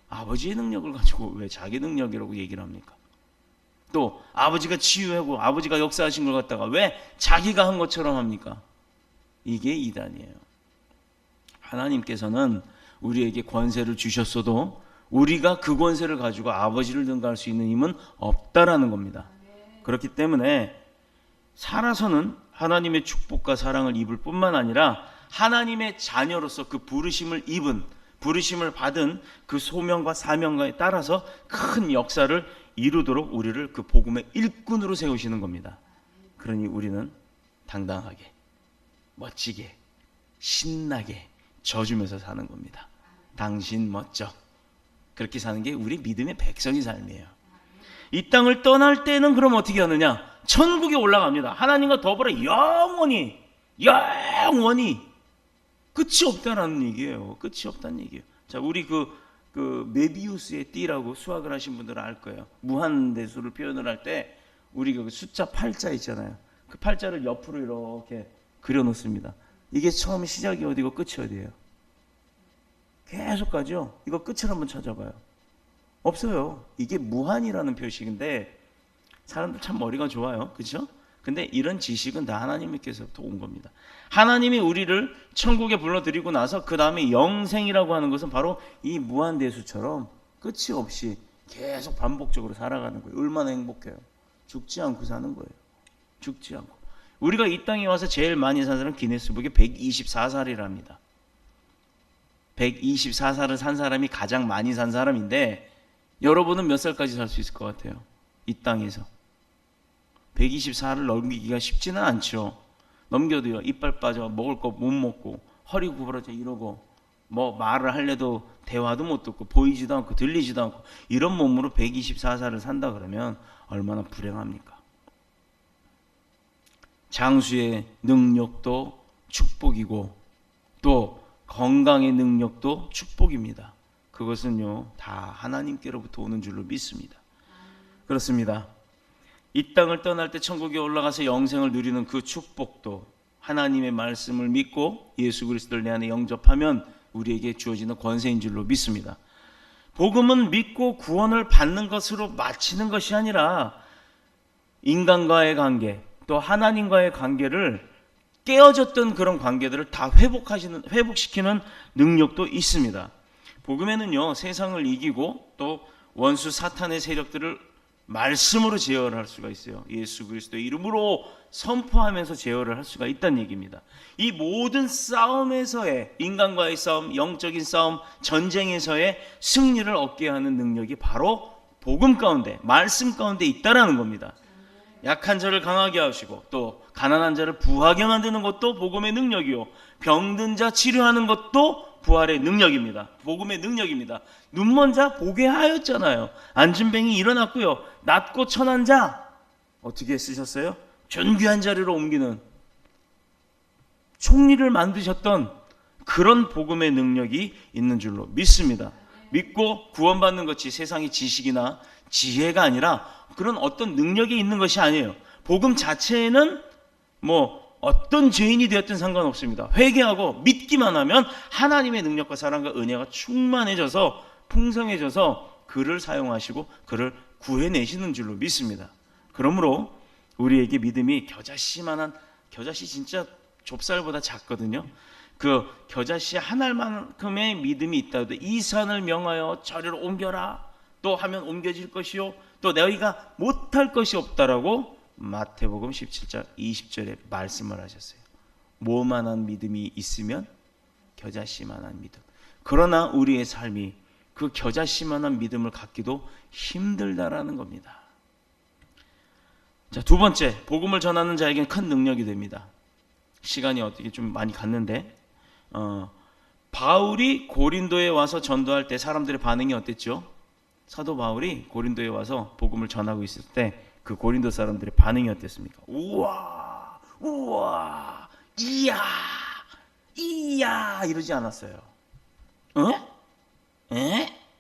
아버지의 능력을 가지고 왜 자기 능력이라고 얘기를 합니까? 또 아버지가 치유하고 아버지가 역사하신 걸 갖다가 왜 자기가 한 것처럼 합니까? 이게 이단이에요. 하나님께서는 우리에게 권세를 주셨어도 우리가 그 권세를 가지고 아버지를 능가할 수 있는 힘은 없다라는 겁니다. 그렇기 때문에 살아서는 하나님의 축복과 사랑을 입을 뿐만 아니라 하나님의 자녀로서 그 부르심을 받은 그 소명과 사명에 따라서 큰 역사를 이루도록 우리를 그 복음의 일꾼으로 세우시는 겁니다. 그러니 우리는 당당하게, 멋지게, 신나게 져주면서 사는 겁니다. 당신 멋져. 그렇게 사는 게 우리 믿음의 백성의 삶이에요. 이 땅을 떠날 때는 그럼 어떻게 하느냐? 천국에 올라갑니다. 하나님과 더불어 영원히 끝이 없다는 얘기예요. 끝이 없다는 얘기예요. 자, 우리 그 메비우스의 띠라고 수학을 하신 분들은 알 거예요. 무한대수를 표현을 할 때 우리 그 숫자 8자 있잖아요. 그 8자를 옆으로 이렇게 그려놓습니다. 이게 처음 시작이 어디고 끝이 어디예요? 계속 가죠. 이거 끝을 한번 찾아봐요. 없어요. 이게 무한이라는 표식인데 사람들 참 머리가 좋아요. 그렇죠? 근데 이런 지식은 다 하나님께서부터 온 겁니다. 하나님이 우리를 천국에 불러들이고 나서 그 다음에 영생이라고 하는 것은 바로 이 무한대수처럼 끝이 없이 계속 반복적으로 살아가는 거예요. 얼마나 행복해요. 죽지 않고 사는 거예요. 죽지 않고. 우리가 이 땅에 와서 제일 많이 산 사람은 기네스북에 124살이랍니다. 124살을 산 사람이 가장 많이 산 사람인데 여러분은 몇 살까지 살 수 있을 것 같아요? 이 땅에서 124를 넘기기가 쉽지는 않죠. 넘겨도요, 이빨 빠져 먹을 거 못 먹고 허리 구부러져 이러고 뭐 말을 하려도 대화도 못 듣고 보이지도 않고 들리지도 않고 이런 몸으로 124살을 산다 그러면 얼마나 불행합니까? 장수의 능력도 축복이고 또 건강의 능력도 축복입니다. 그것은요 다 하나님께로부터 오는 줄로 믿습니다. 그렇습니다. 이 땅을 떠날 때 천국에 올라가서 영생을 누리는 그 축복도 하나님의 말씀을 믿고 예수 그리스도를 내 안에 영접하면 우리에게 주어지는 권세인 줄로 믿습니다. 복음은 믿고 구원을 받는 것으로 마치는 것이 아니라 인간과의 관계 또 하나님과의 관계를 깨어졌던 그런 관계들을 다 회복시키는 능력도 있습니다. 복음에는요 세상을 이기고 또 원수 사탄의 세력들을 말씀으로 제어를 할 수가 있어요. 예수 그리스도의 이름으로 선포하면서 제어를 할 수가 있다는 얘기입니다. 이 모든 싸움에서의 인간과의 싸움, 영적인 싸움, 전쟁에서의 승리를 얻게 하는 능력이 바로 복음 가운데, 말씀 가운데 있다라는 겁니다. 약한 자를 강하게 하시고 또 가난한 자를 부하게 만드는 것도 복음의 능력이요, 병든 자 치료하는 것도 부활의 능력입니다. 복음의 능력입니다. 눈먼 자 보게 하였잖아요. 앉은 뱅이 일어났고요. 낫고 천한 자 어떻게 쓰셨어요? 존귀한 자리로 옮기는 총리를 만드셨던 그런 복음의 능력이 있는 줄로 믿습니다. 믿고 구원받는 것이 세상의 지식이나 지혜가 아니라 그런 어떤 능력이 있는 것이 아니에요. 복음 자체에는 어떤 죄인이 되었든 상관없습니다. 회개하고 믿기만 하면 하나님의 능력과 사랑과 은혜가 충만해져서 풍성해져서 그를 사용하시고 그를 구해내시는 줄로 믿습니다. 그러므로 우리에게 믿음이 겨자씨 진짜 좁쌀보다 작거든요. 그 겨자씨 한 알만큼의 믿음이 있다 해도 이 산을 명하여 저리로 옮겨라 또 하면 옮겨질 것이요 또 너희가 못할 것이 없다라고 마태복음 17장 20절에 말씀을 하셨어요. 뭐만한 믿음이 있으면 겨자씨만한 믿음. 그러나 우리의 삶이 그 겨자씨만한 믿음을 갖기도 힘들다라는 겁니다. 자, 두 번째, 복음을 전하는 자에게는 큰 능력이 됩니다. 시간이 어떻게 좀 많이 갔는데 바울이 고린도에 와서 전도할 때 사람들의 반응이 어땠죠? 사도 바울이 고린도에 와서 복음을 전하고 있을 때 그 고린도 사람들의 반응이 어땠습니까? 우와, 우와, 이야, 이야 이러지 않았어요.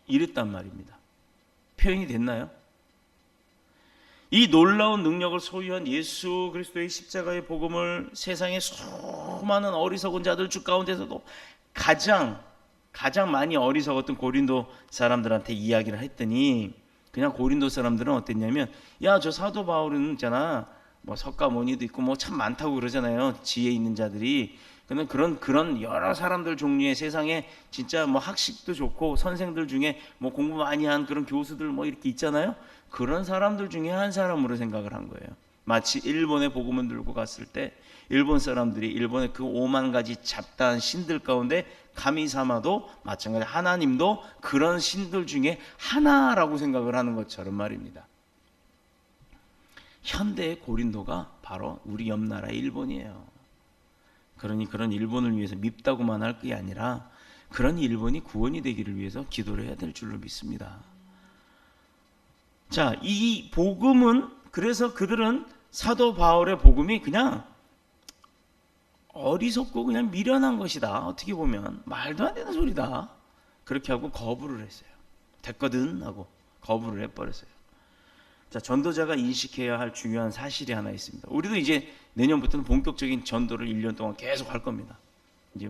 이랬단 말입니다. 표현이 됐나요? 이 놀라운 능력을 소유한 예수 그리스도의 십자가의 복음을 세상의 수많은 어리석은 자들 중 가운데서도 가장 많이 어리석었던 고린도 사람들한테 이야기를 했더니 그냥 고린도 사람들은 어땠냐면 야, 저 사도 바울은 있잖아 석가모니도 있고 참 많다고 그러잖아요. 지혜 있는 자들이. 그런 여러 사람들 종류의 세상에 진짜 학식도 좋고 선생들 중에 공부 많이 한 그런 교수들 이렇게 있잖아요. 그런 사람들 중에 한 사람으로 생각을 한 거예요. 마치 일본에 복음을 들고 갔을 때 일본 사람들이 일본의 그 5만 가지 잡다한 신들 가운데 감히 삼아도 마찬가지 하나님도 그런 신들 중에 하나라고 생각을 하는 것처럼 말입니다. 현대의 고린도가 바로 우리 옆나라 일본이에요. 그러니 그런 일본을 위해서 밉다고만 할 게 아니라 그런 일본이 구원이 되기를 위해서 기도를 해야 될 줄로 믿습니다. 자, 이 복음은 그래서 그들은 사도 바울의 복음이 그냥 어리석고 그냥 미련한 것이다. 어떻게 보면 말도 안 되는 소리다. 그렇게 하고 거부를 했어요. 됐거든 하고 거부를 해버렸어요. 자, 전도자가 인식해야 할 중요한 사실이 하나 있습니다. 우리도 이제 내년부터는 본격적인 전도를 1년 동안 계속 할 겁니다. 이제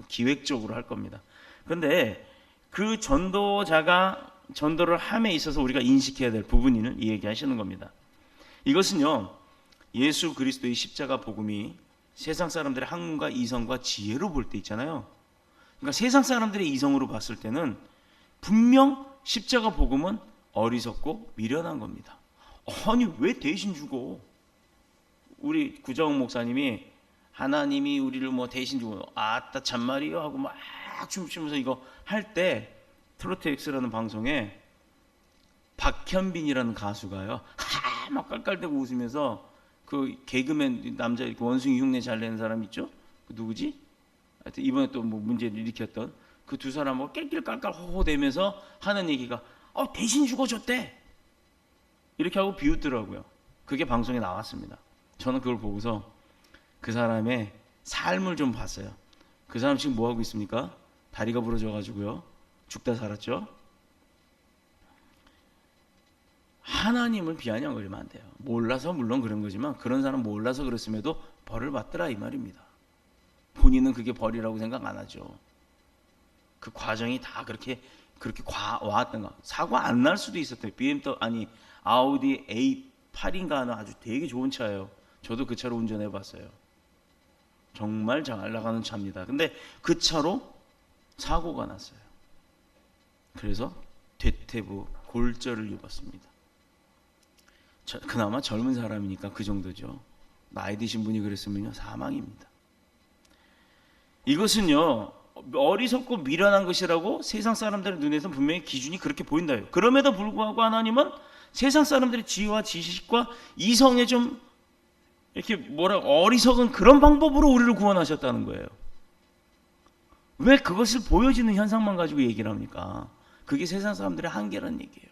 기획적으로 할 겁니다. 그런데 그 전도자가 전도를 함에 있어서 우리가 인식해야 될 부분을 얘기하시는 겁니다. 이것은요, 예수 그리스도의 십자가 복음이 세상 사람들의 학문과 이성과 지혜로 볼 때 있잖아요. 그러니까 세상 사람들의 이성으로 봤을 때는 분명 십자가 복음은 어리석고 미련한 겁니다. 아니 왜 대신 죽어? 우리 구정욱 목사님이 하나님이 우리를 뭐 대신 주고 아따 참말이요 하고 막 춤추면서 이거 할 때 트로트 X라는 방송에 박현빈이라는 가수가요 막 깔깔대고 웃으면서 그 개그맨 남자 이렇게 원숭이 흉내 잘 내는 사람 있죠? 그 누구지? 하여튼 이번에 또 뭐 문제를 일으켰던 그 두 사람하고 낄낄깔깔 호호대면서 하는 얘기가 대신 죽어줬대 이렇게 하고 비웃더라고요. 그게 방송에 나왔습니다. 저는 그걸 보고서 그 사람의 삶을 좀 봤어요. 그 사람 지금 뭐 하고 있습니까? 다리가 부러져 가지고요 죽다 살았죠. 하나님을 비아냥거리면 안 돼요. 몰라서 물론 그런 거지만 그런 사람 몰라서 그랬음에도 벌을 받더라 이 말입니다. 본인은 그게 벌이라고 생각 안 하죠. 그 과정이 다 그렇게 와왔던가. 사고 안 날 수도 있었대요. 아우디 A8인가 하는 아주 되게 좋은 차예요. 저도 그 차로 운전해 봤어요. 정말 잘 나가는 차입니다. 근데 그 차로 사고가 났어요. 그래서 대퇴부 골절을 입었습니다. 그나마 젊은 사람이니까 그 정도죠. 나이 드신 분이 그랬으면요 사망입니다. 이것은요 어리석고 미련한 것이라고 세상 사람들의 눈에서 분명히 기준이 그렇게 보인다요. 그럼에도 불구하고 하나님은 세상 사람들의 지혜와 지식과 이성에 좀 이렇게 어리석은 그런 방법으로 우리를 구원하셨다는 거예요. 왜 그것을 보여지는 현상만 가지고 얘기를 합니까? 그게 세상 사람들의 한계라는 얘기예요.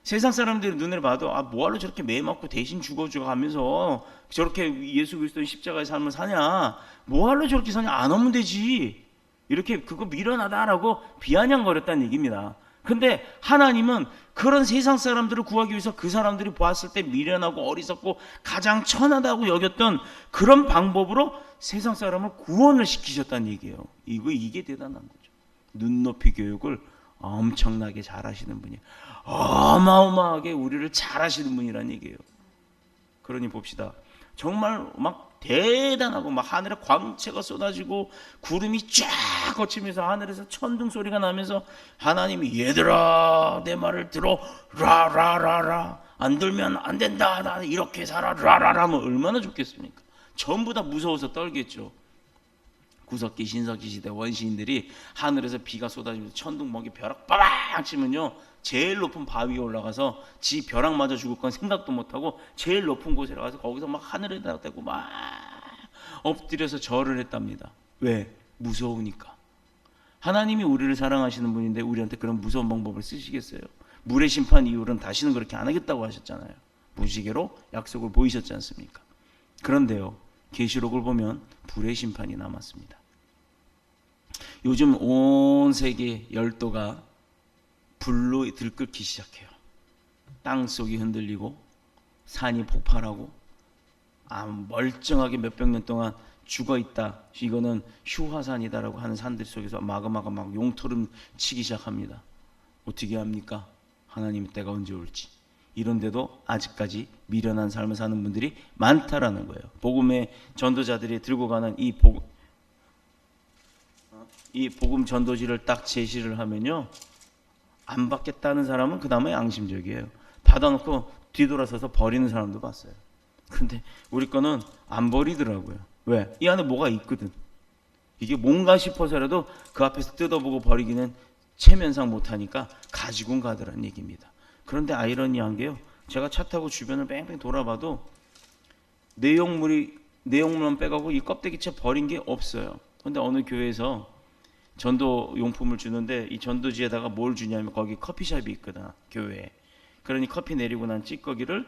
세상 사람들이 눈에 봐도 뭐하러 저렇게 매 맞고 대신 죽어줘 가면서 저렇게 예수 그리스도의 십자가의 삶을 사냐, 뭐하러 저렇게 사냐, 안 하면 되지, 이렇게 그거 미련하다라고 비아냥거렸다는 얘기입니다. 근데 하나님은 그런 세상 사람들을 구하기 위해서 그 사람들이 보았을 때 미련하고 어리석고 가장 천하다고 여겼던 그런 방법으로 세상 사람을 구원을 시키셨다는 얘기예요. 이게 대단한 거죠. 눈높이 교육을 엄청나게 잘하시는 분이, 어마어마하게 우리를 잘하시는 분이라는 얘기예요. 그러니 봅시다. 정말 막 대단하고 막 하늘에 광채가 쏟아지고 구름이 쫙 거치면서 하늘에서 천둥 소리가 나면서 하나님이 얘들아 내 말을 들어 라라라라 안 들면 안 된다 나 이렇게 살아 라라라 하면 얼마나 좋겠습니까? 전부 다 무서워서 떨겠죠. 구석기 신석기 시대 원시인들이 하늘에서 비가 쏟아지면서 천둥 먹이 벼락 빠방 치면요 제일 높은 바위에 올라가서 지 벼락 맞아 죽을 건 생각도 못하고 제일 높은 곳에 가서 거기서 막 하늘에다 대고 막 엎드려서 절을 했답니다. 왜? 무서우니까. 하나님이 우리를 사랑하시는 분인데 우리한테 그런 무서운 방법을 쓰시겠어요? 물의 심판 이후로는 다시는 그렇게 안 하겠다고 하셨잖아요. 무지개로 약속을 보이셨지 않습니까? 그런데요 계시록을 보면 불의 심판이 남았습니다. 요즘 온 세계 열도가 불로 들끓기 시작해요. 땅속이 흔들리고 산이 폭발하고 멀쩡하게 몇백 년 동안 죽어있다, 이거는 휴화산이다라고 하는 산들 속에서 마그마가 막 용토름 치기 시작합니다. 어떻게 합니까? 하나님의 때가 언제 올지. 이런데도 아직까지 미련한 삶을 사는 분들이 많다라는 거예요. 복음의 전도자들이 들고 가는 이 복음 전도지를 딱 제시를 하면요 안 받겠다는 사람은 그나마 양심적이에요. 받아놓고 뒤돌아서서 버리는 사람도 봤어요. 근데 우리 거는 안 버리더라고요. 왜? 이 안에 뭐가 있거든. 이게 뭔가 싶어서라도 그 앞에서 뜯어보고 버리기는 체면상 못하니까 가지고는 가더라는 얘기입니다. 그런데 아이러니한 게요, 제가 차 타고 주변을 뺑뺑 돌아봐도 내용물만 빼가고 이 껍데기채 버린 게 없어요. 근데 어느 교회에서 전도 용품을 주는데 이 전도지에다가 뭘 주냐면 거기 커피숍이 있거든, 교회에. 그러니 커피 내리고 난 찌꺼기를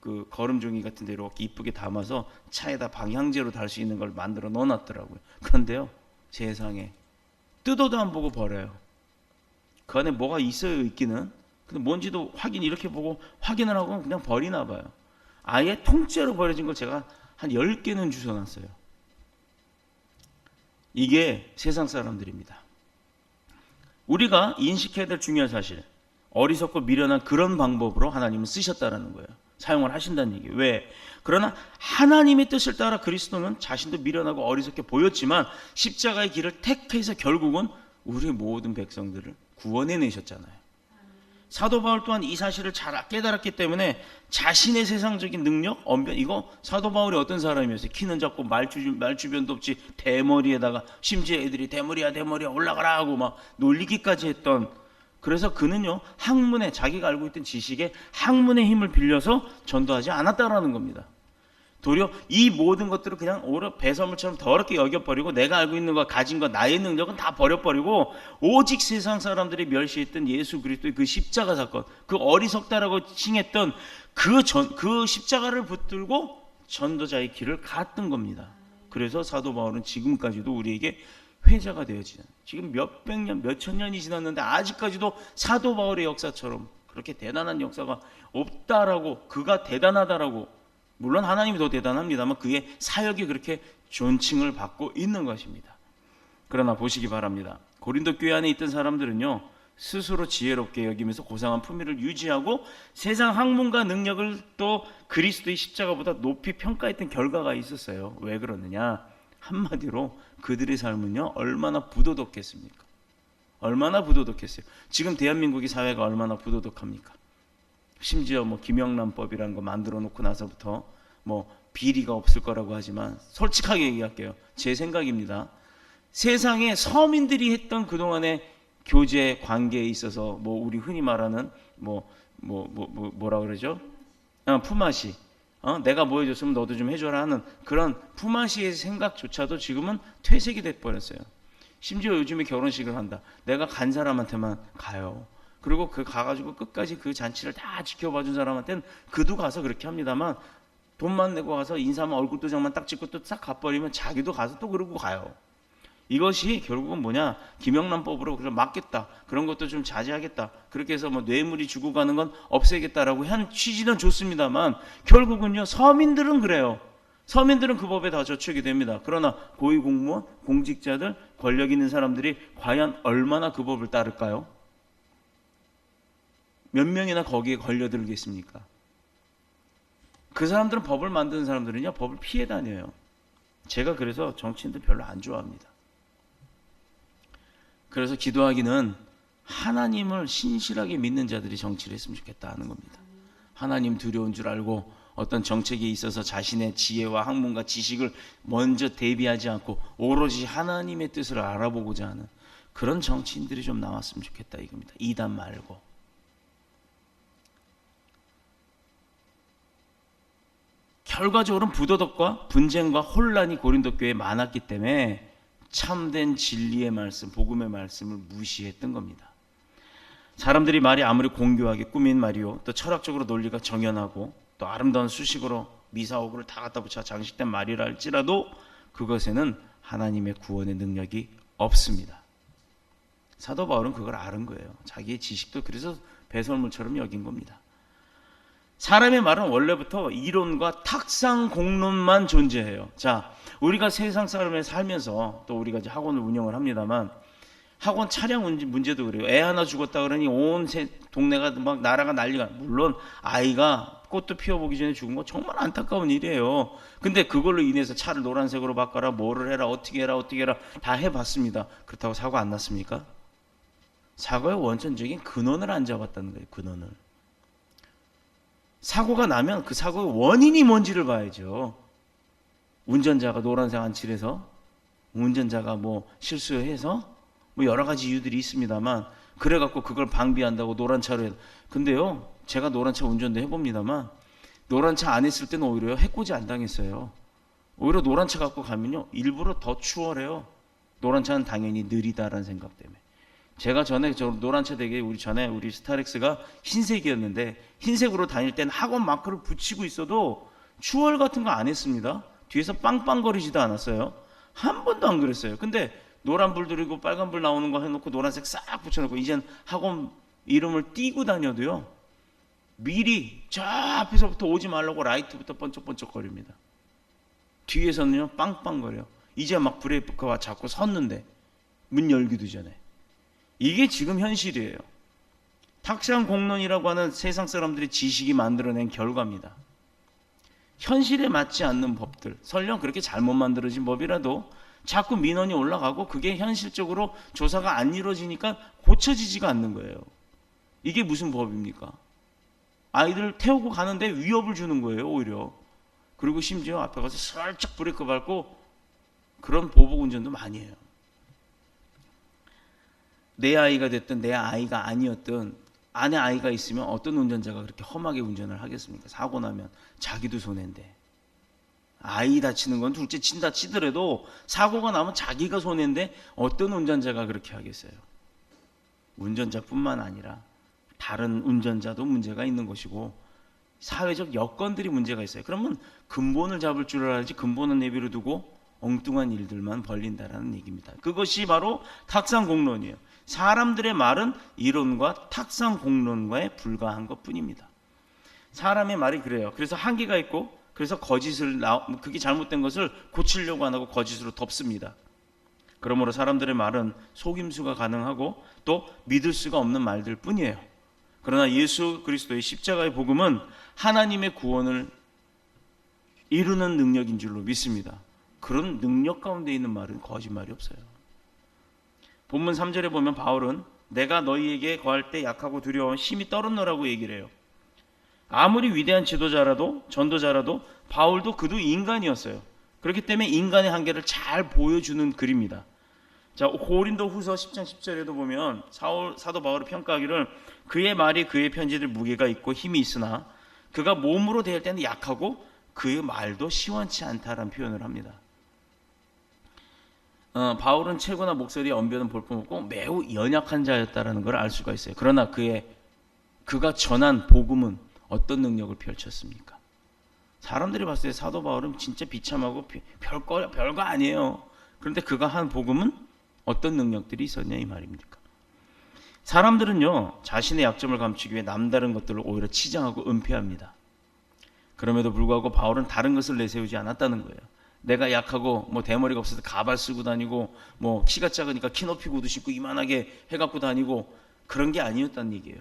그 거름종이 같은 데로 이쁘게 담아서 차에다 방향제로 달 수 있는 걸 만들어 넣어놨더라고요. 그런데요 세상에 뜯어도 안 보고 버려요. 그 안에 뭐가 있어요, 있기는. 근데 뭔지도 이렇게 보고 확인을 하고 그냥 버리나 봐요. 아예 통째로 버려진 걸 제가 한 10개는 주워놨어요. 이게 세상 사람들입니다. 우리가 인식해야 될 중요한 사실, 어리석고 미련한 그런 방법으로 하나님은 쓰셨다라는 거예요. 사용을 하신다는 얘기예요. 왜? 그러나 하나님의 뜻을 따라 그리스도는 자신도 미련하고 어리석게 보였지만 십자가의 길을 택해서 결국은 우리 모든 백성들을 구원해내셨잖아요. 사도 바울 또한 이 사실을 잘 깨달았기 때문에 자신의 세상적인 능력, 언변, 이거 사도 바울이 어떤 사람이었어요? 키는 작고 말주변도 없지, 대머리에다가 심지어 애들이 대머리야 올라가라 하고 막 놀리기까지 했던, 그래서 그는요 학문에, 자기가 알고 있던 지식에 학문의 힘을 빌려서 전도하지 않았다라는 겁니다. 도리어 이 모든 것들을 그냥 오히려 배설물처럼 더럽게 여겨버리고, 내가 알고 있는 거, 가진 거, 나의 능력은 다 버려버리고 오직 세상 사람들이 멸시했던 예수 그리스도의 그 십자가 사건, 그 어리석다라고 칭했던 그 십자가를 붙들고 전도자의 길을 갔던 겁니다. 그래서 사도 바울은 지금까지도 우리에게 회자가 되어지는, 지금 몇백 년, 몇천 년이 지났는데 아직까지도 사도 바울의 역사처럼 그렇게 대단한 역사가 없다라고, 그가 대단하다라고, 물론 하나님이 더 대단합니다만 그의 사역이 그렇게 존칭을 받고 있는 것입니다. 그러나 보시기 바랍니다. 고린도 교회 안에 있던 사람들은요 스스로 지혜롭게 여기면서 고상한 품위를 유지하고 세상 학문과 능력을 또 그리스도의 십자가보다 높이 평가했던 결과가 있었어요. 왜 그러느냐? 한마디로 그들의 삶은요 얼마나 부도덕했습니까? 얼마나 부도덕했어요. 지금 대한민국의 사회가 얼마나 부도덕합니까? 심지어 뭐 김영란법이라는 거 만들어 놓고 나서부터 뭐 비리가 없을 거라고 하지만 솔직하게 얘기할게요. 제 생각입니다. 세상에 서민들이 했던 그동안의 교제 관계에 있어서 뭐 우리 흔히 말하는 뭐라 그러죠? 품앗이. 내가 뭐 해줬으면 너도 좀 해줘라 하는 그런 품앗이의 생각조차도 지금은 퇴색이 돼버렸어요. 심지어 요즘에 결혼식을 한다. 내가 간 사람한테만 가요. 그리고 그 가가지고 끝까지 그 잔치를 다 지켜봐준 사람한테는 그도 가서 그렇게 합니다만, 돈만 내고 가서 인사만 얼굴 도장만 딱 찍고 또 싹 가버리면 자기도 가서 또 그러고 가요. 이것이 결국은 뭐냐? 김영란법으로 그럼 막겠다, 그런 것도 좀 자제하겠다, 그렇게 해서 뭐 뇌물이 주고 가는 건 없애겠다라고 한 취지는 좋습니다만, 결국은요 서민들은 그래요. 서민들은 그 법에 다 저촉이 됩니다. 그러나 고위공무원, 공직자들, 권력 있는 사람들이 과연 얼마나 그 법을 따를까요? 몇 명이나 거기에 걸려들겠습니까? 그 사람들은, 법을 만드는 사람들은요 법을 피해 다녀요. 제가 그래서 정치인들 별로 안 좋아합니다. 그래서 기도하기는 하나님을 신실하게 믿는 자들이 정치를 했으면 좋겠다 하는 겁니다. 하나님 두려운 줄 알고 어떤 정책에 있어서 자신의 지혜와 학문과 지식을 먼저 대비하지 않고 오로지 하나님의 뜻을 알아보고자 하는 그런 정치인들이 좀 나왔으면 좋겠다 이겁니다. 이단 말고. 결과적으로는 부도덕과 분쟁과 혼란이 고린도 교회에 많았기 때문에 참된 진리의 말씀, 복음의 말씀을 무시했던 겁니다. 사람들이 말이 아무리 공교하게 꾸민 말이요, 또 철학적으로 논리가 정연하고 또 아름다운 수식으로 미사오구를 다 갖다 붙여 장식된 말이라 할지라도 그것에는 하나님의 구원의 능력이 없습니다. 사도 바울은 그걸 아는 거예요. 자기의 지식도 그래서 배설물처럼 여긴 겁니다. 사람의 말은 원래부터 이론과 탁상 공론만 존재해요. 자, 우리가 세상 사람을 살면서 또 우리가 이제 학원을 운영을 합니다만, 학원 차량 문제도 그래요. 애 하나 죽었다 그러니 온 동네가 막 나라가 난리가. 물론 아이가 꽃도 피워보기 전에 죽은 거 정말 안타까운 일이에요. 근데 그걸로 인해서 차를 노란색으로 바꿔라, 뭐를 해라, 어떻게 해라 다 해봤습니다. 그렇다고 사고 안 났습니까? 사고의 원천적인 근원을 안 잡았다는 거예요. 근원을. 사고가 나면 그 사고의 원인이 뭔지를 봐야죠. 운전자가 노란색 안 칠해서, 운전자가 뭐 실수해서, 뭐 여러 가지 이유들이 있습니다만, 그래갖고 그걸 방비한다고 노란 차로 해서. 근데요, 제가 노란 차 운전도 해봅니다만, 노란 차 안 했을 때는 오히려 해코지 안 당했어요. 오히려 노란 차 갖고 가면요, 일부러 더 추월해요. 노란 차는 당연히 느리다라는 생각 때문에. 제가 전에 노란 차 되게 우리 스타렉스가 흰색이었는데, 흰색으로 다닐 땐 학원 마크를 붙이고 있어도 추월 같은 거 안 했습니다. 뒤에서 빵빵거리지도 않았어요. 한 번도 안 그랬어요. 근데 노란불 들이고 빨간불 나오는 거 해놓고 노란색 싹 붙여놓고 이젠 학원 이름을 띄고 다녀도요, 미리 저 앞에서부터 오지 말라고 라이트부터 번쩍번쩍거립니다. 뒤에서는요 빵빵거려요. 이제 막 브레이크가 잡고 섰는데 문 열기도 전에. 이게 지금 현실이에요. 탁상 공론이라고 하는 세상 사람들의 지식이 만들어낸 결과입니다. 현실에 맞지 않는 법들, 설령 그렇게 잘못 만들어진 법이라도 자꾸 민원이 올라가고 그게 현실적으로 조사가 안 이루어지니까 고쳐지지가 않는 거예요. 이게 무슨 법입니까? 아이들 태우고 가는데 위협을 주는 거예요, 오히려. 그리고 심지어 앞에 가서 살짝 브레이크 밟고 그런 보복 운전도 많이 해요. 내 아이가 됐든 내 아이가 아니었든 안에 아이가 있으면 어떤 운전자가 그렇게 험하게 운전을 하겠습니까? 사고 나면 자기도 손해인데. 아이 다치는 건 둘째 친다 치더라도 사고가 나면 자기가 손해인데 어떤 운전자가 그렇게 하겠어요? 운전자뿐만 아니라 다른 운전자도 문제가 있는 것이고 사회적 여건들이 문제가 있어요. 그러면 근본을 잡을 줄 알아야지 근본은 내비로 두고 엉뚱한 일들만 벌린다라는 얘기입니다. 그것이 바로 탁상공론이에요. 사람들의 말은 이론과 탁상공론과에 불과한 것뿐입니다. 사람의 말이 그래요. 그래서 한계가 있고 그래서 거짓을 그게 잘못된 것을 고치려고 안 하고 거짓으로 덮습니다. 그러므로 사람들의 말은 속임수가 가능하고 또 믿을 수가 없는 말들 뿐이에요. 그러나 예수 그리스도의 십자가의 복음은 하나님의 구원을 이루는 능력인 줄로 믿습니다. 그런 능력 가운데 있는 말은 거짓말이 없어요. 본문 3절에 보면 바울은 내가 너희에게 거할 때 약하고 두려워 힘이 떨어노라고 얘기를 해요. 아무리 위대한 지도자라도 전도자라도 바울도 그도 인간이었어요. 그렇기 때문에 인간의 한계를 잘 보여주는 글입니다. 자, 고린도 후서 10장 10절에도 보면 사도 바울이 평가하기를 그의 말이 그의 편지들 무게가 있고 힘이 있으나 그가 몸으로 대할 때는 약하고 그의 말도 시원치 않다라는 표현을 합니다. 바울은 체구나 목소리에 언변은 볼품없고 매우 연약한 자였다라는 걸 알 수가 있어요. 그러나 그가 전한 복음은 어떤 능력을 펼쳤습니까? 사람들이 봤을 때 사도 바울은 진짜 비참하고 별거 아니에요. 그런데 그가 한 복음은 어떤 능력들이 있었냐 이 말입니까? 사람들은요 자신의 약점을 감추기 위해 남다른 것들을 오히려 치장하고 은폐합니다. 그럼에도 불구하고 바울은 다른 것을 내세우지 않았다는 거예요. 내가 약하고 뭐 대머리가 없어서 가발 쓰고 다니고 뭐 키가 작으니까 키 높이 구두 신고 이만하게 해갖고 다니고 그런 게 아니었다는 얘기예요.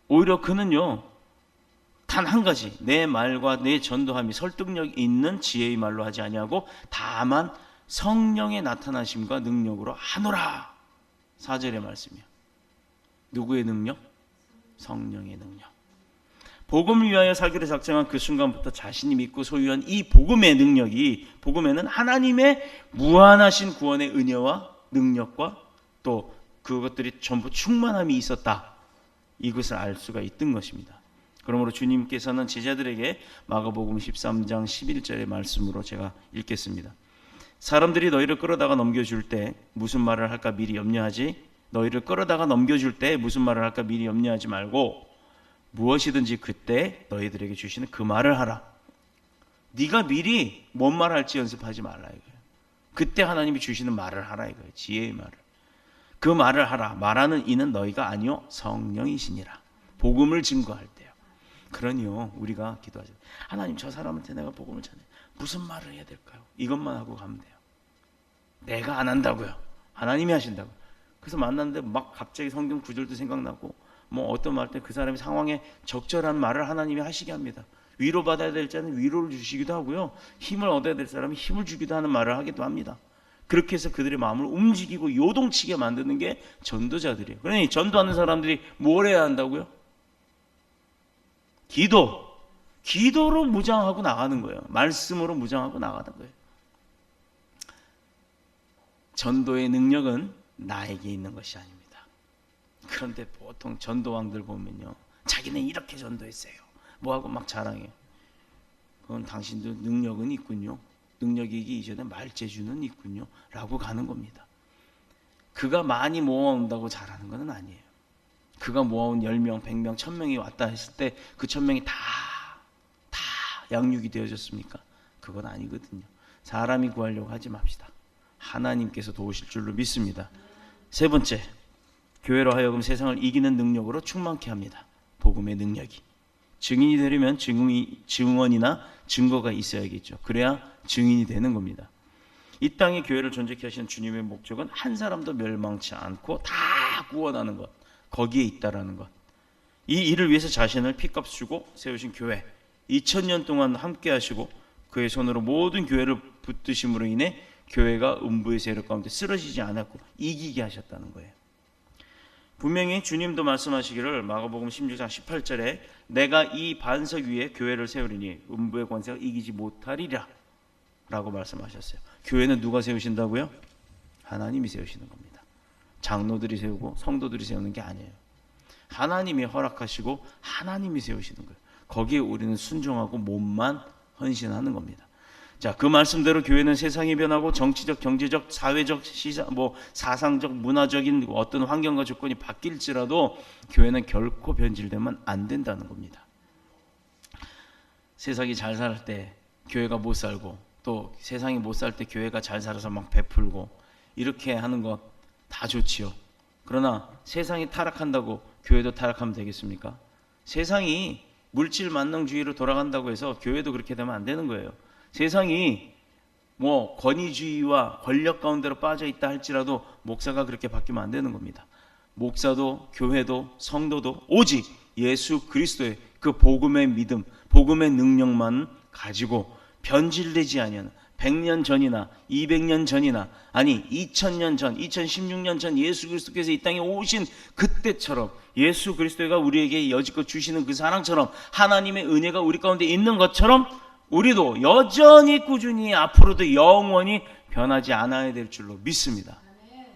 오히려 그는요 단 한 가지 내 말과 내 전도함이 설득력 있는 지혜의 말로 하지 아니하고 다만 성령의 나타나심과 능력으로 하노라. 4절의 말씀이요. 누구의 능력? 성령의 능력. 복음을 위하여 살기를 작정한 그 순간부터 자신이 믿고 소유한 이 복음의 능력이 복음에는 하나님의 무한하신 구원의 은혜와 능력과 또 그것들이 전부 충만함이 있었다. 이것을 알 수가 있던 것입니다. 그러므로 주님께서는 제자들에게 마가복음 13장 11절의 말씀으로 제가 읽겠습니다. 사람들이 너희를 끌어다가 넘겨줄 때 무슨 말을 할까 미리 염려하지 너희를 끌어다가 넘겨줄 때 무슨 말을 할까 미리 염려하지 말고 무엇이든지 그때 너희들에게 주시는 그 말을 하라. 네가 미리 뭔 말 할지 연습하지 말라 이거예요. 그때 하나님이 주시는 말을 하라 이거예요. 지혜의 말을. 그 말을 하라. 말하는 이는 너희가 아니요 성령이시니라. 복음을 증거할 때요. 그러니요 우리가 기도하죠. 하나님 저 사람한테 내가 복음을 전해 무슨 말을 해야 될까요? 이것만 하고 가면 돼요. 내가 안 한다고요. 하나님이 하신다고. 그래서 만났는데 막 갑자기 성경 구절도 생각나고 뭐 어떤 말 때 그 사람의 상황에 적절한 말을 하나님이 하시게 합니다. 위로받아야 될 자는 위로를 주시기도 하고요. 힘을 얻어야 될 사람은 힘을 주기도 하는 말을 하기도 합니다. 그렇게 해서 그들의 마음을 움직이고 요동치게 만드는 게 전도자들이에요. 그러니 전도하는 사람들이 뭘 해야 한다고요? 기도로 무장하고 나가는 거예요. 말씀으로 무장하고 나가는 거예요. 전도의 능력은 나에게 있는 것이 아닙니다. 그런데 보통 전도왕들 보면요 자기는 이렇게 전도했어요 뭐하고 막 자랑해요. 그건 당신도 능력은 있군요. 능력이기 이전에 말재주는 있군요 라고 가는 겁니다. 그가 많이 모아온다고 잘하는 건 아니에요. 그가 모아온 10명, 100명, 1000명이 왔다 했을 때 그 1000명이 다 양육이 되어졌습니까? 그건 아니거든요. 사람이 구하려고 하지 맙시다. 하나님께서 도우실 줄로 믿습니다. 세 번째, 교회로 하여금 세상을 이기는 능력으로 충만케 합니다. 복음의 능력이. 증인이 되려면 증언이나 증거가 있어야겠죠. 그래야 증인이 되는 겁니다. 이 땅에 교회를 존재케 하시는 주님의 목적은 한 사람도 멸망치 않고 다 구원하는 것, 거기에 있다라는 것. 이 일을 위해서 자신을 피값 주고 세우신 교회, 2000년 동안 함께 하시고 그의 손으로 모든 교회를 붙드심으로 인해 교회가 음부의 세력 가운데 쓰러지지 않았고 이기게 하셨다는 거예요. 분명히 주님도 말씀하시기를 마가복음 16장 18절에 내가 이 반석 위에 교회를 세우리니 음부의 권세가 이기지 못하리라 라고 말씀하셨어요. 교회는 누가 세우신다고요? 하나님이 세우시는 겁니다. 장로들이 세우고 성도들이 세우는 게 아니에요. 하나님이 허락하시고 하나님이 세우시는 거예요. 거기에 우리는 순종하고 몸만 헌신하는 겁니다. 자, 그 말씀대로 교회는 세상이 변하고 정치적, 경제적, 사회적, 사상적, 문화적인 어떤 환경과 조건이 바뀔지라도 교회는 결코 변질되면 안 된다는 겁니다. 세상이 잘 살 때 교회가 못 살고 또 세상이 못 살 때 교회가 잘 살아서 막 베풀고 이렇게 하는 것 다 좋지요. 그러나 세상이 타락한다고 교회도 타락하면 되겠습니까? 세상이 물질 만능주의로 돌아간다고 해서 교회도 그렇게 되면 안 되는 거예요. 세상이 권위주의와 권력 가운데로 빠져 있다 할지라도 목사가 그렇게 바뀌면 안 되는 겁니다. 목사도 교회도 성도도 오직 예수 그리스도의 그 복음의 믿음, 복음의 능력만 가지고 변질되지 아니하는 100년 전이나 200년 전이나 아니 2000년 전, 2016년 전 예수 그리스도께서 이 땅에 오신 그때처럼 예수 그리스도가 우리에게 여지껏 주시는 그 사랑처럼 하나님의 은혜가 우리 가운데 있는 것처럼 우리도 여전히 꾸준히 앞으로도 영원히 변하지 않아야 될 줄로 믿습니다.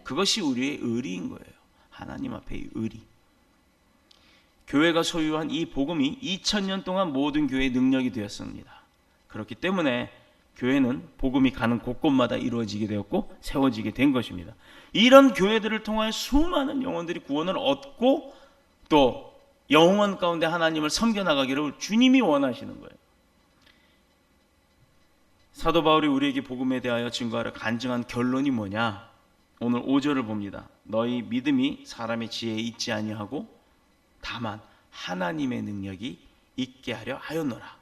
그것이 우리의 의리인 거예요. 하나님 앞의 의리. 교회가 소유한 이 복음이 2000년 동안 모든 교회의 능력이 되었습니다. 그렇기 때문에 교회는 복음이 가는 곳곳마다 이루어지게 되었고 세워지게 된 것입니다. 이런 교회들을 통하여 수많은 영혼들이 구원을 얻고 또 영원 가운데 하나님을 섬겨나가기를 주님이 원하시는 거예요. 사도 바울이 우리에게 복음에 대하여 증거하려 간증한 결론이 뭐냐? 오늘 5절을 봅니다. 너희 믿음이 사람의 지혜에 있지 아니하고 다만 하나님의 능력이 있게 하려 하였노라.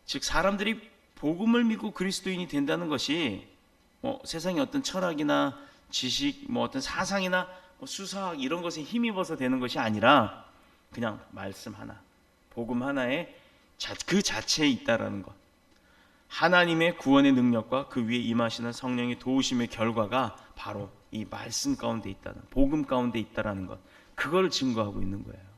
즉 사람들이 복음을 믿고 그리스도인이 된다는 것이 세상의 어떤 철학이나 지식, 어떤 사상이나 수사학 이런 것에 힘입어서 되는 것이 아니라 그냥 말씀 하나, 복음 하나에 그 자체에 있다라는 것. 하나님의 구원의 능력과 그 위에 임하시는 성령의 도우심의 결과가 바로 이 말씀 가운데 있다는, 복음 가운데 있다라는 것. 그걸 증거하고 있는 거예요.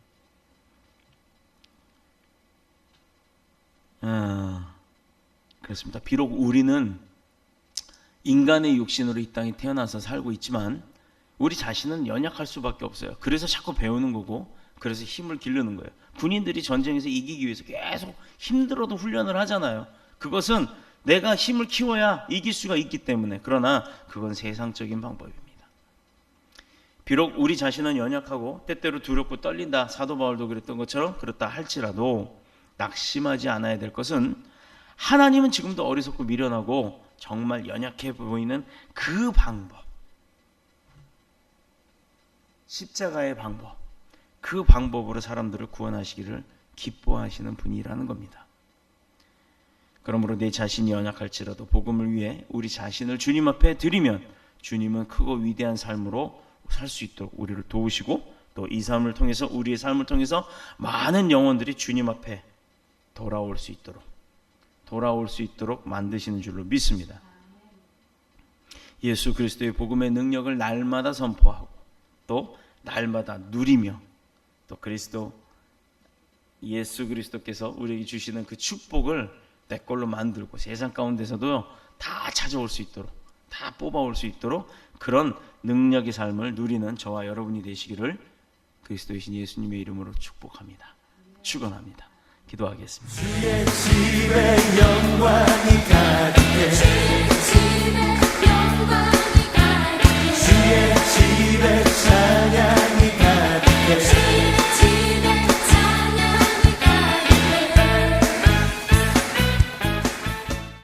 그렇습니다. 비록 우리는 인간의 육신으로 이 땅에 태어나서 살고 있지만 우리 자신은 연약할 수밖에 없어요. 그래서 자꾸 배우는 거고 그래서 힘을 기르는 거예요. 군인들이 전쟁에서 이기기 위해서 계속 힘들어도 훈련을 하잖아요. 그것은 내가 힘을 키워야 이길 수가 있기 때문에. 그러나 그건 세상적인 방법입니다. 비록 우리 자신은 연약하고 때때로 두렵고 떨린다. 사도 바울도 그랬던 것처럼 그렇다 할지라도 낙심하지 않아야 될 것은 하나님은 지금도 어리석고 미련하고 정말 연약해 보이는 그 방법, 십자가의 방법, 그 방법으로 사람들을 구원하시기를 기뻐하시는 분이라는 겁니다. 그러므로 내 자신이 연약할지라도 복음을 위해 우리 자신을 주님 앞에 드리면 주님은 크고 위대한 삶으로 살 수 있도록 우리를 도우시고 또 이 삶을 통해서 우리의 삶을 통해서 많은 영혼들이 주님 앞에 돌아올 수 있도록 만드시는 줄로 믿습니다. 예수 그리스도의 복음의 능력을 날마다 선포하고 또 날마다 누리며 또 예수 그리스도께서 우리에게 주시는 그 축복을 내 걸로 만들고 세상 가운데서도 다 찾아올 수 있도록 다 뽑아올 수 있도록 그런 능력의 삶을 누리는 저와 여러분이 되시기를 그리스도이신 예수님의 이름으로 축복합니다. 축원합니다. 기도하겠습니다. 주의 집에 영광이